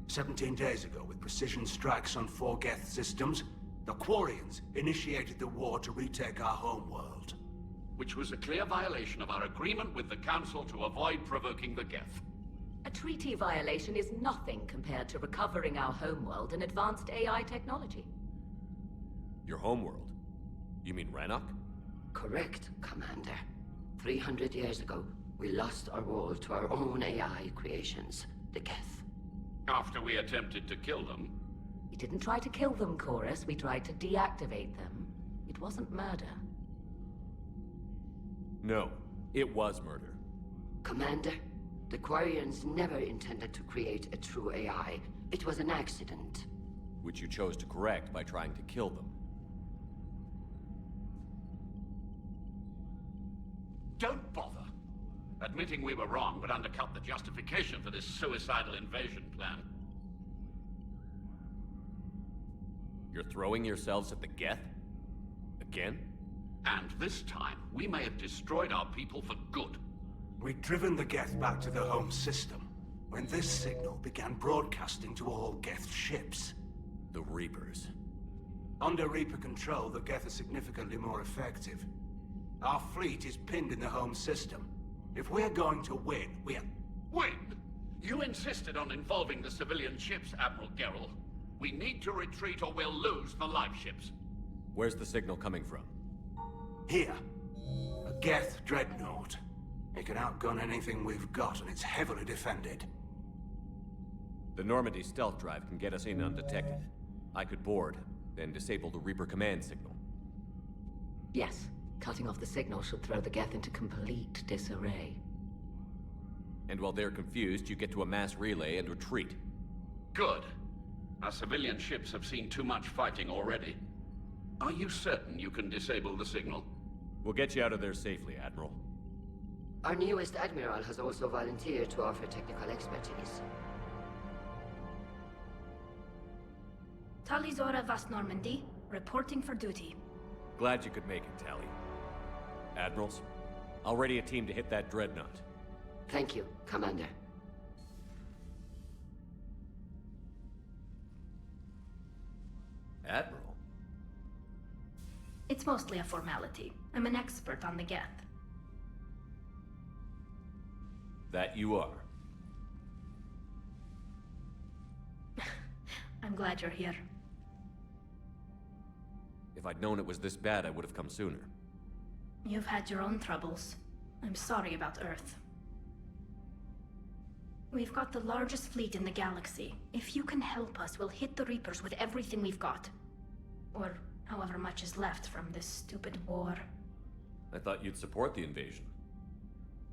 17 days ago, with precision strikes on 4 Geth systems, the Quarians initiated the war to retake our homeworld. Which was a clear violation of our agreement with the Council to avoid provoking the Geth. A treaty violation is nothing compared to recovering our homeworld and advanced AI technology. Your homeworld? You mean Rannoch? Correct, Commander. 300 years ago, we lost our world to our own AI creations, the Geth. After we attempted to kill them. We didn't try to kill them, Chorus. We tried to deactivate them. It wasn't murder. No, it was murder. Commander, the Quarians never intended to create a true AI. It was an accident. Which you chose to correct by trying to kill them. Don't bother. Admitting we were wrong would undercut the justification for this suicidal invasion plan. You're throwing yourselves at the Geth? Again? And this time, we may have destroyed our people for good. We'd driven the Geth back to the home system, when this signal began broadcasting to all Geth ships. The Reapers. Under Reaper control, the Geth are significantly more effective. Our fleet is pinned in the home system. If we're going to win, Win? You insisted on involving the civilian ships, Admiral Gerrel. We need to retreat or we'll lose the live ships. Where's the signal coming from? Here. A Geth dreadnought. It can outgun anything we've got, and it's heavily defended. The Normandy stealth drive can get us in undetected. I could board, then disable the Reaper command signal. Yes. Cutting off the signal should throw the Geth into complete disarray. And while they're confused, you get to a mass relay and retreat. Good. Our civilian ships have seen too much fighting already. Are you certain you can disable the signal? We'll get you out of there safely, Admiral. Our newest Admiral has also volunteered to offer technical expertise. Talizora Vast Normandy, reporting for duty. Glad you could make it, Tally. Admirals, I'll ready a team to hit that dreadnought. Thank you, Commander. Admiral? It's mostly a formality. I'm an expert on the Geth. That you are. I'm glad you're here. If I'd known it was this bad, I would have come sooner. You've had your own troubles. I'm sorry about Earth. We've got the largest fleet in the galaxy. If you can help us, we'll hit the Reapers with everything we've got. Or however much is left from this stupid war. I thought you'd support the invasion.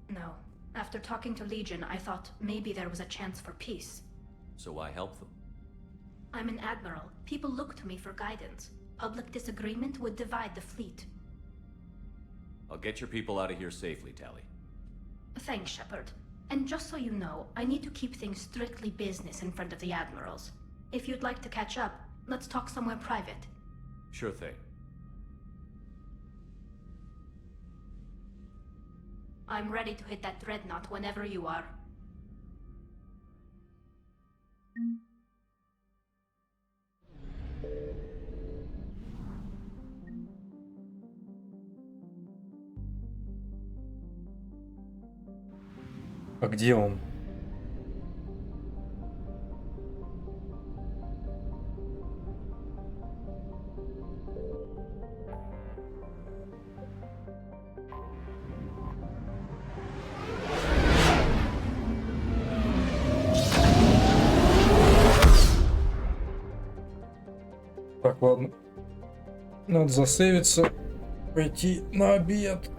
No. After talking to Legion, I thought maybe there was a chance for peace. So I helped them. I'm an admiral. People look to me for guidance. Public disagreement would divide the fleet. I'll get your people out of here safely, Tally. Thanks, Shepard. And just so you know, I need to keep things strictly business in front of the admirals. If you'd like to catch up, let's talk somewhere private. Sure thing. I'm ready to hit that dreadnought whenever you are. А где он? Так, ладно. Надо засейвиться, пойти на обед.